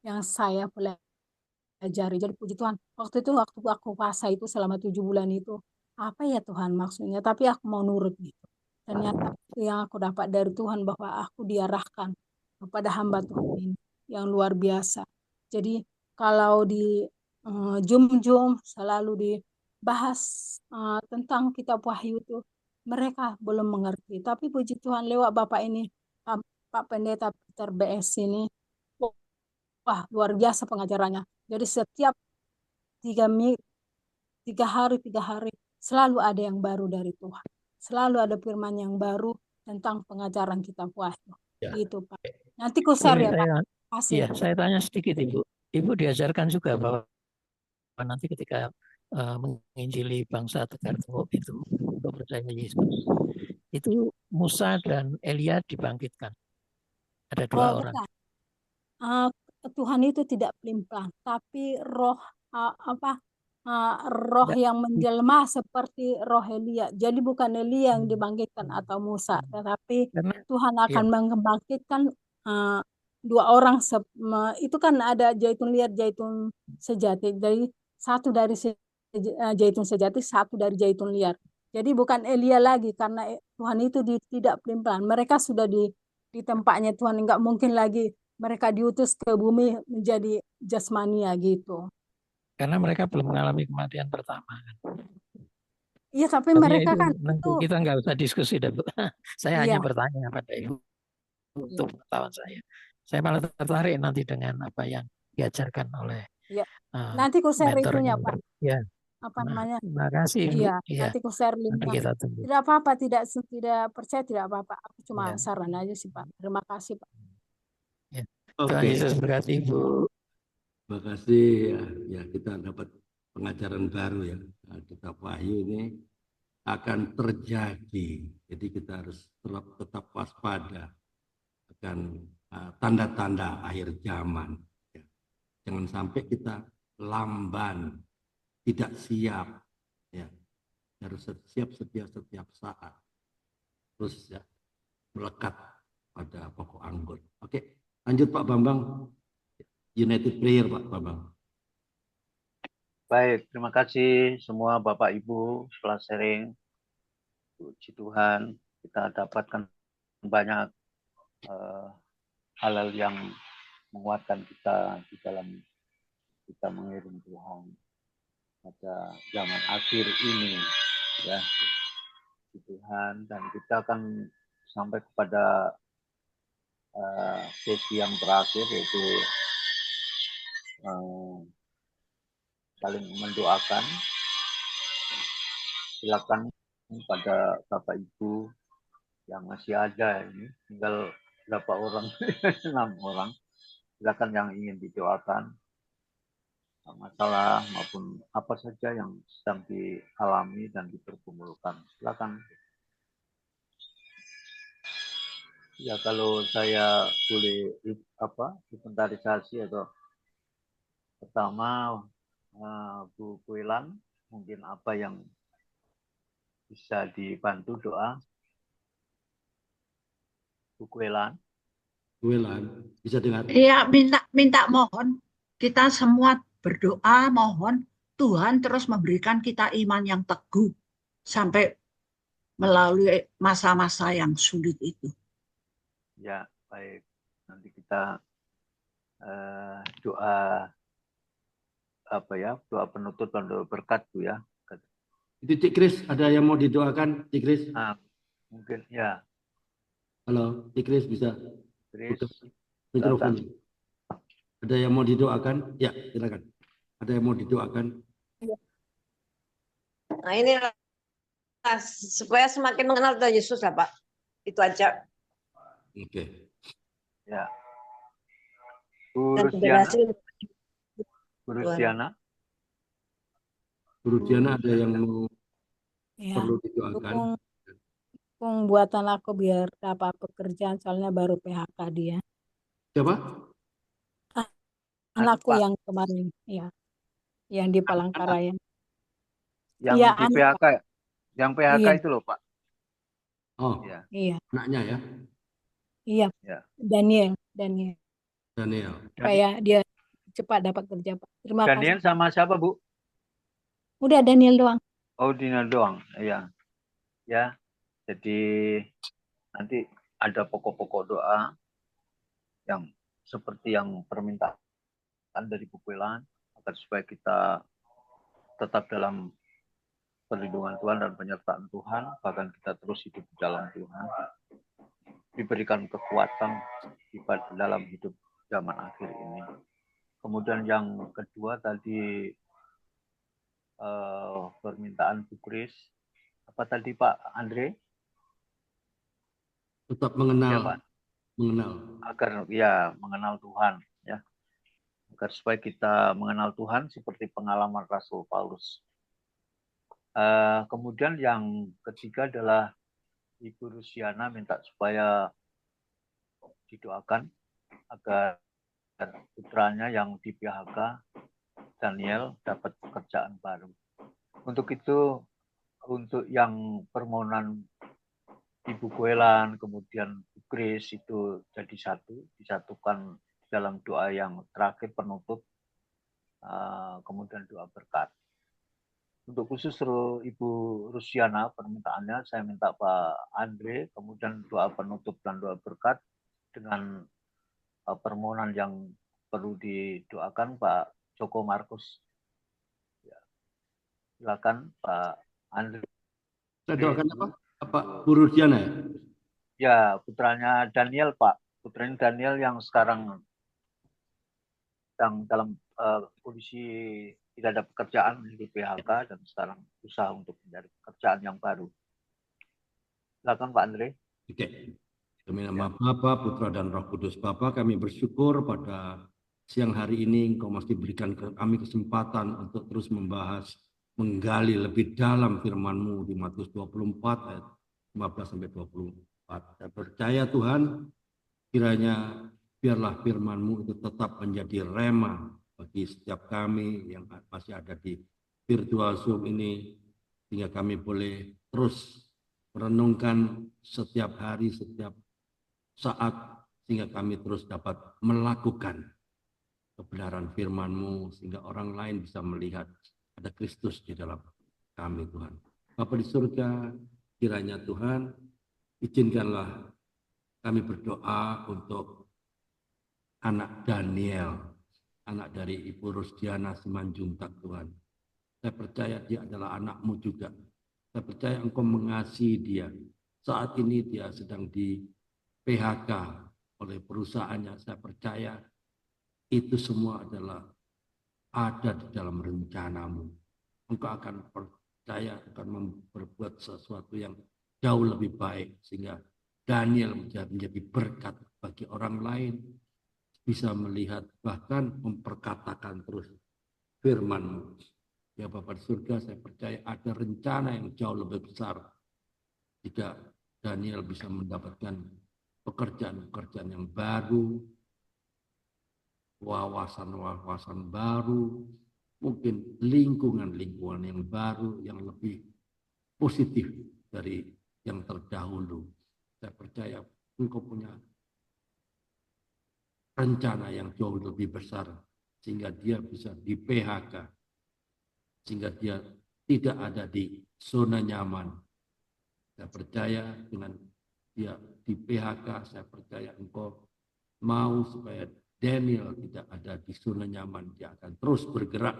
yang saya pelajari. Jadi puji Tuhan, waktu itu waktu aku puasa itu selama 7 bulan itu, apa ya Tuhan maksudnya, tapi aku mau nurut gitu. Ternyata yang aku dapat dari Tuhan bahwa aku diarahkan kepada hamba Tuhan ini yang luar biasa. Jadi kalau di Jum-Jum selalu dibahas tentang kitab Wahyu itu, mereka belum mengerti. Tapi puji Tuhan lewat Bapak ini, Pak Pendeta Peter BS ini, wah luar biasa pengajarannya. Jadi setiap 3 hari selalu ada yang baru dari Tuhan. Selalu ada firman yang baru tentang pengajaran kitab Wahyu. ya. Gitu Pak. Nanti ku share Boleh ya Pak. saya, Kasih. ya, saya tanya sedikit Ibu. Ibu diajarkan juga bahwa nanti ketika menginjili bangsa Tegar Tengok itu untuk percaya Yesus, itu Musa dan Elia dibangkitkan. Ada 2 orang. Bukan. Tuhan itu tidak pelin-pelan, tapi roh roh Enggak, yang menjelma seperti roh Elia. Jadi bukan Elia yang dibangkitkan atau Musa, tetapi karena Tuhan ya, akan membangkitkan 2 orang. Itu kan ada zaitun liar, zaitun sejati. Jadi satu dari zaitun sejati, satu dari zaitun liar. Jadi bukan Elia lagi, karena Tuhan itu tidak pelin-pelan. Mereka sudah di tempatnya Tuhan, nggak mungkin lagi mereka diutus ke bumi menjadi jasmania gitu. karena mereka belum mengalami kematian pertama. Iya, tapi Tapi ya mereka itu kan nanti itu kita nggak usah diskusi dah, Bu. Saya iya, hanya bertanya pada Ibu untuk pengetahuan saya. Saya malah tertarik nanti dengan apa yang diajarkan oleh iya. Nanti ku share mentornya. itunya, Pak. Ya, Apa nah, namanya? terima kasih Bu. Iya, Iya, nanti ku share nanti linknya. kita tunggu. Tidak apa-apa, tidak percaya tidak apa-apa. Aku cuma Ya, saran aja sih, Pak. Terima kasih, Pak. ya. Tuhan Oke, Yesus berkati Bu. terima kasih ya. Ya, kita dapat pengajaran baru ya. Nah, kitab Wahyu ini akan terjadi. Jadi kita harus tetap waspada akan tanda-tanda akhir zaman. Ya. Jangan sampai kita lamban, tidak siap. Ya. Harus siap setiap saat. Terus ya, melekat pada pokok anggur. Oke, lanjut Pak Bambang. United Prayer Pak Bambang. Baik, terima kasih semua Bapak Ibu setelah sharing. Puji Tuhan, kita dapatkan banyak hal-hal yang menguatkan kita di dalam kita mengiring Tuhan pada zaman akhir ini, ya, di Tuhan. Dan kita akan sampai kepada sesi yang terakhir, yaitu saling mendoakan. Silakan pada Bapak Ibu yang masih ada ini, tinggal berapa orang, 6 orang. Silakan yang ingin didoakan, masalah maupun apa saja yang sedang dialami dan dipergumulkan. Silakan. Ya, kalau saya boleh inventarisasi atau pertama, Bu Kuelan, mungkin apa yang bisa dibantu doa? Bu Kuelan. Bisa dengar? Iya, minta mohon kita semua berdoa, mohon Tuhan terus memberikan kita iman yang teguh sampai melalui masa-masa yang sulit itu. Ya, baik. Nanti kita doa doa penutup dan doa berkat, Bu, ya. Itu Cik Kris, ada yang mau didoakan, Cik Kris? Mungkin ya. Halo, Cik Kris bisa Kris, mikrofon. Ada yang mau didoakan? Ya, silakan. Ada yang mau didoakan? Nah, ini supaya semakin mengenal Tuhan Yesus lah, Pak. Itu aja. Oke. Ya. Bu Dan Rusiana. berhasil. Bu Rusiana. Bu Rusiana ada yang mau Ya, perlu didoakan? dukung buatan aku biar dapat pekerjaan, soalnya baru PHK dia. Siapa? Anakku Pak. yang kemarin, ya, yang di Palangkaraya. Yang Iya, di PHK, yang PHK Iya. itu loh, Pak. Oh, Ya. Iya, anaknya ya? iya, Ya. Daniel. Supaya dia cepat dapat kerja, Pak. Terima kasih. Daniel sama siapa, Bu? Udah Daniel doang. Oh, Dina doang. Iya. Ya. Jadi nanti ada pokok-pokok doa yang seperti yang permintaan dari Bu Kuelan, agar supaya kita tetap dalam perlindungan Tuhan dan penyertaan Tuhan, bahkan kita terus hidup di dalam Tuhan, diberikan kekuatan di dalam hidup zaman akhir ini. Kemudian yang kedua tadi permintaan Bu Kris, apa tadi Pak Andre? Tetap mengenal. Ya, Pak. Mengenal. Agar ya mengenal Tuhan, ya. Agar supaya kita mengenal Tuhan seperti pengalaman Rasul Paulus. Kemudian yang ketiga adalah Ibu Rusiana minta supaya didoakan agar putranya yang di PHK, Daniel, dapat pekerjaan baru. Untuk itu, untuk yang permohonan Ibu Kuelan, kemudian Bu Kris itu jadi disatukan dalam doa yang terakhir penutup, kemudian doa berkat. Untuk khusus Ibu Rusiana, permintaannya saya minta Pak Andre, kemudian doa penutup dan doa berkat dengan permohonan yang perlu didoakan Pak Joko Markus. Ya. Silakan Pak Andre. Saya doakan apa? Apa Bu Rusiana ya? Ya, putranya Daniel, Pak. Putranya Daniel yang sekarang sedang dalam kondisi tidak ada pekerjaan di PHK dan sekarang usaha untuk mencari pekerjaan yang baru. Silakan Pak Andre. Oke. Demi nama Bapa, Putra dan Roh Kudus. Bapa, kami bersyukur pada siang hari ini Engkau masih berikan kami kesempatan untuk terus membahas, menggali lebih dalam firman-Mu di Matius 24 ayat 15 sampai 24. Saya percaya Tuhan, kiranya biarlah firman-Mu itu tetap menjadi rema bagi setiap kami yang masih ada di virtual Zoom ini, sehingga kami boleh terus merenungkan setiap hari, setiap saat, sehingga kami terus dapat melakukan kebenaran firman-Mu, sehingga orang lain bisa melihat ada Kristus di dalam kami, Tuhan. Bapa di surga, kiranya Tuhan, izinkanlah kami berdoa untuk anak Daniel, anak dari Ibu Rusdiana Simanjuntak Tuhan. Saya percaya dia adalah anakmu juga. Saya percaya Engkau mengasihi dia. Saat ini dia sedang di PHK oleh perusahaannya. Saya percaya itu semua adalah ada di dalam rencanamu. Engkau akan percaya, akan berbuat sesuatu yang jauh lebih baik. Sehingga Daniel menjadi berkat bagi orang lain. Bisa melihat, bahkan memperkatakan terus firman-Mu. Ya Bapa di surga, saya percaya ada rencana yang jauh lebih besar. Jika Daniel bisa mendapatkan pekerjaan-pekerjaan yang baru, wawasan-wawasan baru, mungkin lingkungan-lingkungan yang baru, yang lebih positif dari yang terdahulu. Saya percaya Engkau punya rencana yang jauh lebih besar, sehingga dia bisa di PHK, sehingga dia tidak ada di zona nyaman. Saya percaya dengan dia di PHK, saya percaya Engkau mau supaya Daniel tidak ada di zona nyaman. Dia akan terus bergerak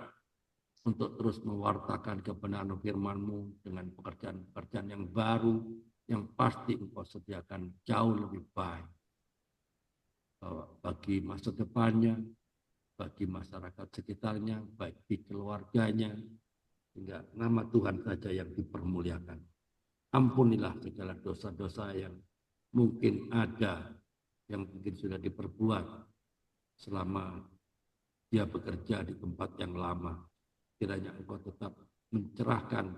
untuk terus mewartakan kebenaran firman-Mu dengan pekerjaan-pekerjaan yang baru, yang pasti Engkau sediakan jauh lebih baik bagi masa depannya, bagi masyarakat sekitarnya, baik di keluarganya, sehingga nama Tuhan saja yang dipermuliakan. Ampunilah segala dosa-dosa yang mungkin ada, yang mungkin sudah diperbuat selama dia bekerja di tempat yang lama. Kiranya Engkau tetap mencerahkan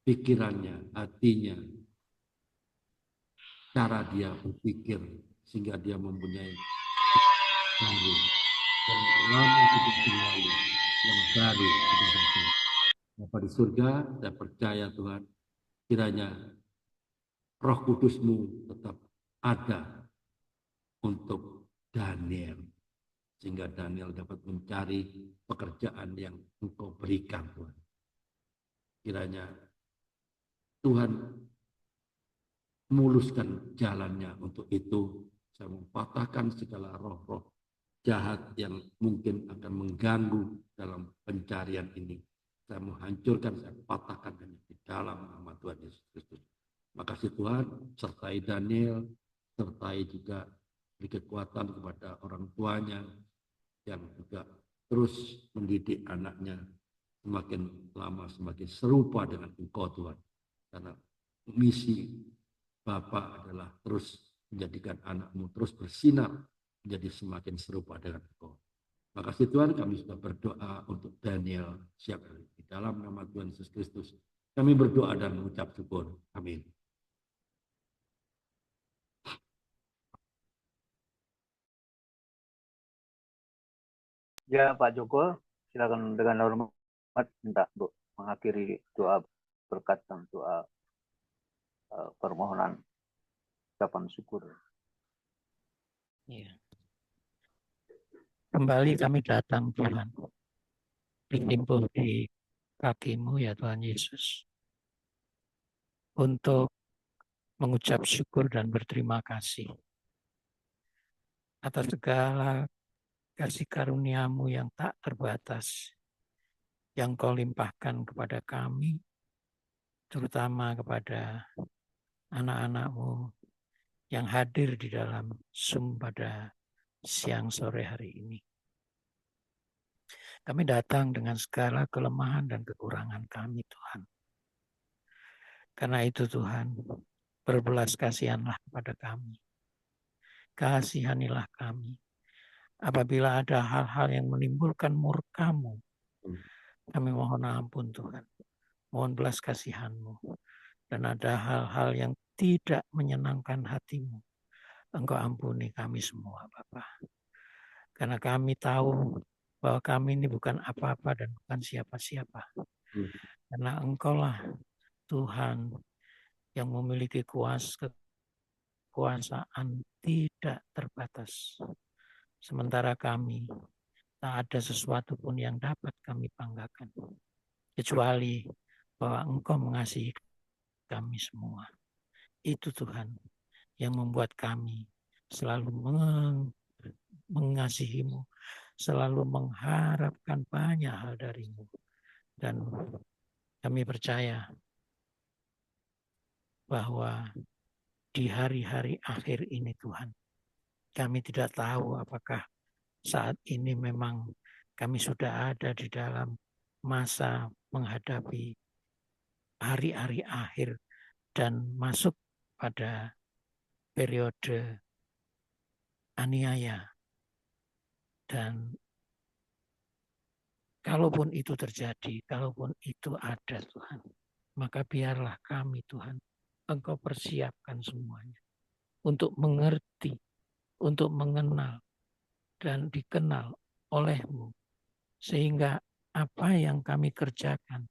pikirannya, hatinya, cara dia berpikir, sehingga dia mempunyai baru yang lama tidak berlalu, yang baru tidak datang. Bapa di surga, saya percaya Tuhan, kiranya Roh Kudus-Mu tetap ada untuk Daniel, sehingga Daniel dapat mencari pekerjaan yang Engkau berikan, Tuhan. Kiranya Tuhan memuluskan jalannya untuk itu. Saya mempatahkan segala roh-roh jahat yang mungkin akan mengganggu dalam pencarian ini. Saya menghancurkan, saya patahkan hanya di dalam nama Tuhan Yesus Kristus. Makasih Tuhan, sertai Daniel, sertai juga beri kekuatan kepada orang tuanya yang juga terus mendidik anaknya semakin lama semakin serupa dengan Engkau Tuhan. Karena misi Bapa adalah terus menjadikan anakmu terus bersinar menjadi semakin serupa dengan Engkau. Makasih Tuhan, kami sudah berdoa untuk Daniel siap di dalam nama Tuhan Yesus Kristus. Kami berdoa dan mengucap syukur. Amin. Ya Pak Joko, silakan dengan hormat minta untuk mengakhiri doa berkat dan doa permohonan ucapan syukur. Ya. Kembali kami datang Tuhan, bersimpuh di kaki-Mu ya Tuhan Yesus, untuk mengucap syukur dan berterima kasih atas segala kasih karunia-Mu yang tak terbatas, yang Kau limpahkan kepada kami, terutama kepada anak-anak-Mu yang hadir di dalam Zoom pada siang sore hari ini. Kami datang dengan segala kelemahan dan kekurangan kami, Tuhan. Karena itu Tuhan, berbelas kasihanlah kepada kami. Kasihanilah kami. Apabila ada hal-hal yang menimbulkan murka-Mu, kami mohon ampun Tuhan. Mohon belas kasihan-Mu. Dan ada hal-hal yang tidak menyenangkan hati-Mu, Engkau ampuni kami semua, Bapa. Karena kami tahu bahwa kami ini bukan apa-apa dan bukan siapa-siapa. Karena Engkaulah Tuhan yang memiliki kekuasaan tidak terbatas. Sementara kami tak ada sesuatu pun yang dapat kami banggakan. Kecuali bahwa Engkau mengasihi kami semua. Itu Tuhan yang membuat kami selalu mengasihimu, selalu mengharapkan banyak hal darimu. Dan kami percaya bahwa di hari-hari akhir ini Tuhan, kami tidak tahu apakah saat ini memang kami sudah ada di dalam masa menghadapi hari-hari akhir dan masuk pada periode aniaya. Dan kalaupun itu terjadi, kalaupun itu ada Tuhan, maka biarlah kami Tuhan, Engkau persiapkan semuanya untuk mengerti, untuk mengenal dan dikenal oleh-Mu. Sehingga apa yang kami kerjakan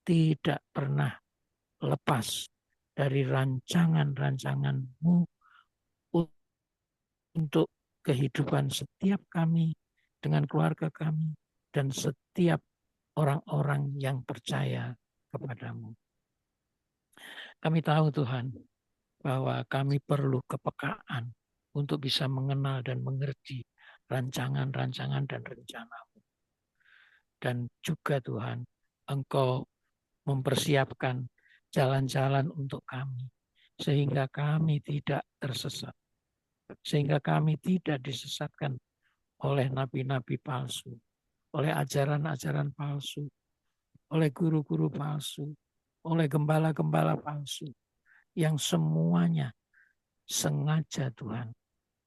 tidak pernah lepas dari rancangan-rancangan-Mu untuk kehidupan setiap kami dengan keluarga kami dan setiap orang-orang yang percaya kepadamu. Kami tahu Tuhan bahwa kami perlu kepekaan untuk bisa mengenal dan mengerti rancangan-rancangan dan rencana-Mu. Dan juga Tuhan, Engkau mempersiapkan jalan-jalan untuk kami sehingga kami tidak tersesat. Sehingga kami tidak disesatkan oleh nabi-nabi palsu, oleh ajaran-ajaran palsu, oleh guru-guru palsu, oleh gembala-gembala palsu, yang semuanya sengaja Tuhan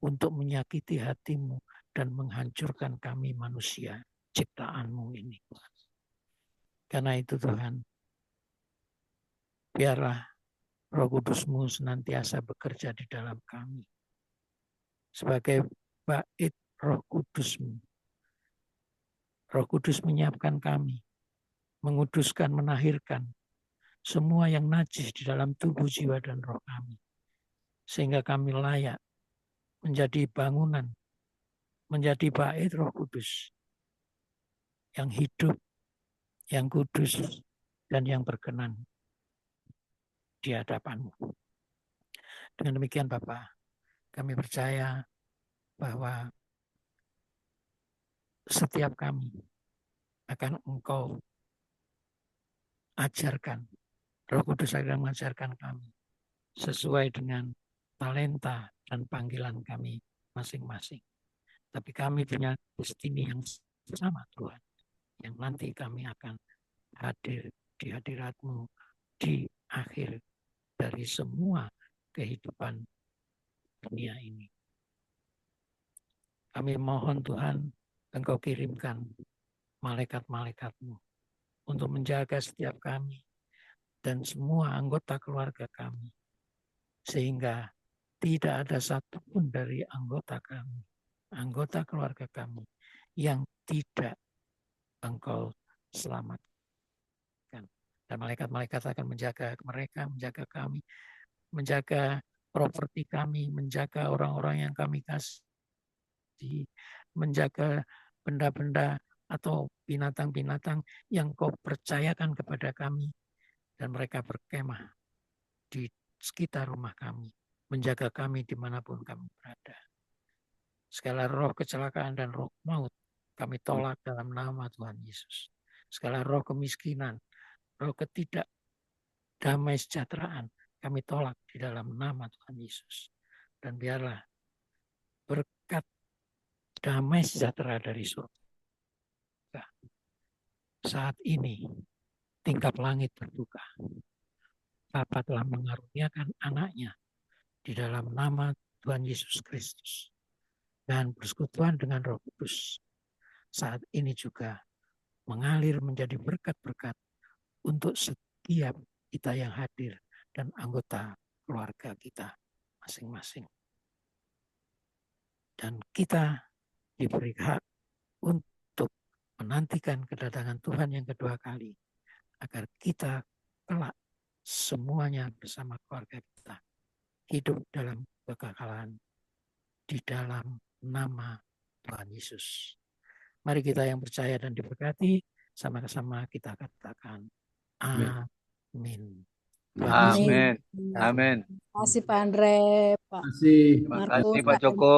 untuk menyakiti hatimu dan menghancurkan kami manusia ciptaan-Mu ini. Karena itu Tuhan, biarlah Roh Kudus-Mu senantiasa bekerja di dalam kami. Sebagai bait Roh Kudus-Mu. Roh Kudus menyiapkan kami, menguduskan, menahirkan semua yang najis di dalam tubuh, jiwa, dan roh kami. Sehingga kami layak menjadi bangunan, menjadi bait Roh Kudus yang hidup, yang kudus, dan yang berkenan di hadapan-Mu. Dengan demikian Bapa, kami percaya bahwa setiap kami akan Engkau ajarkan, Roh Kudus akan mengajarkan kami sesuai dengan talenta dan panggilan kami masing-masing. Tapi kami punya destiny yang sama Tuhan, yang nanti kami akan hadir di hadirat-Mu di akhir dari semua kehidupan dunia ini. Kami mohon Tuhan, Engkau kirimkan malaikat-malaikat-Mu untuk menjaga setiap kami dan semua anggota keluarga kami. Sehingga tidak ada satupun dari anggota kami, anggota keluarga kami, yang tidak Engkau selamatkan. Dan malaikat-malaikat akan menjaga mereka, menjaga kami, menjaga properti kami, menjaga orang-orang yang kami kasih, menjaga benda-benda atau binatang-binatang yang Kau percayakan kepada kami. Dan mereka berkemah di sekitar rumah kami, menjaga kami dimanapun kami berada. Segala roh kecelakaan dan roh maut kami tolak dalam nama Tuhan Yesus. Segala roh kemiskinan, roh ketidakdamai sejahteraan kami tolak di dalam nama Tuhan Yesus. Dan biarlah berkat damai sejahtera dari surga saat ini tingkap langit terbuka. Bapa telah mengaruniakan anaknya di dalam nama Tuhan Yesus Kristus. Dan persekutuan dengan Roh Kudus saat ini juga mengalir menjadi berkat-berkat untuk setiap kita yang hadir dan anggota keluarga kita masing-masing. Dan kita diberi hak untuk menantikan kedatangan Tuhan yang kedua kali, agar kita kelak semuanya bersama keluarga kita hidup dalam kekekalan di dalam nama Tuhan Yesus. Mari kita yang percaya dan diberkati, sama-sama kita katakan amin. Amin. Amin. Terima kasih Pak Andre, Pak Terima kasih. Terima Markus, kasih Pak Kak Joko.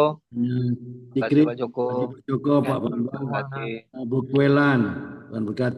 Cikri, Terima kasih Pak Joko. Pak Joko, Pak Bambang, Terima kasih. Bu Kwelan, Tuhan berkati.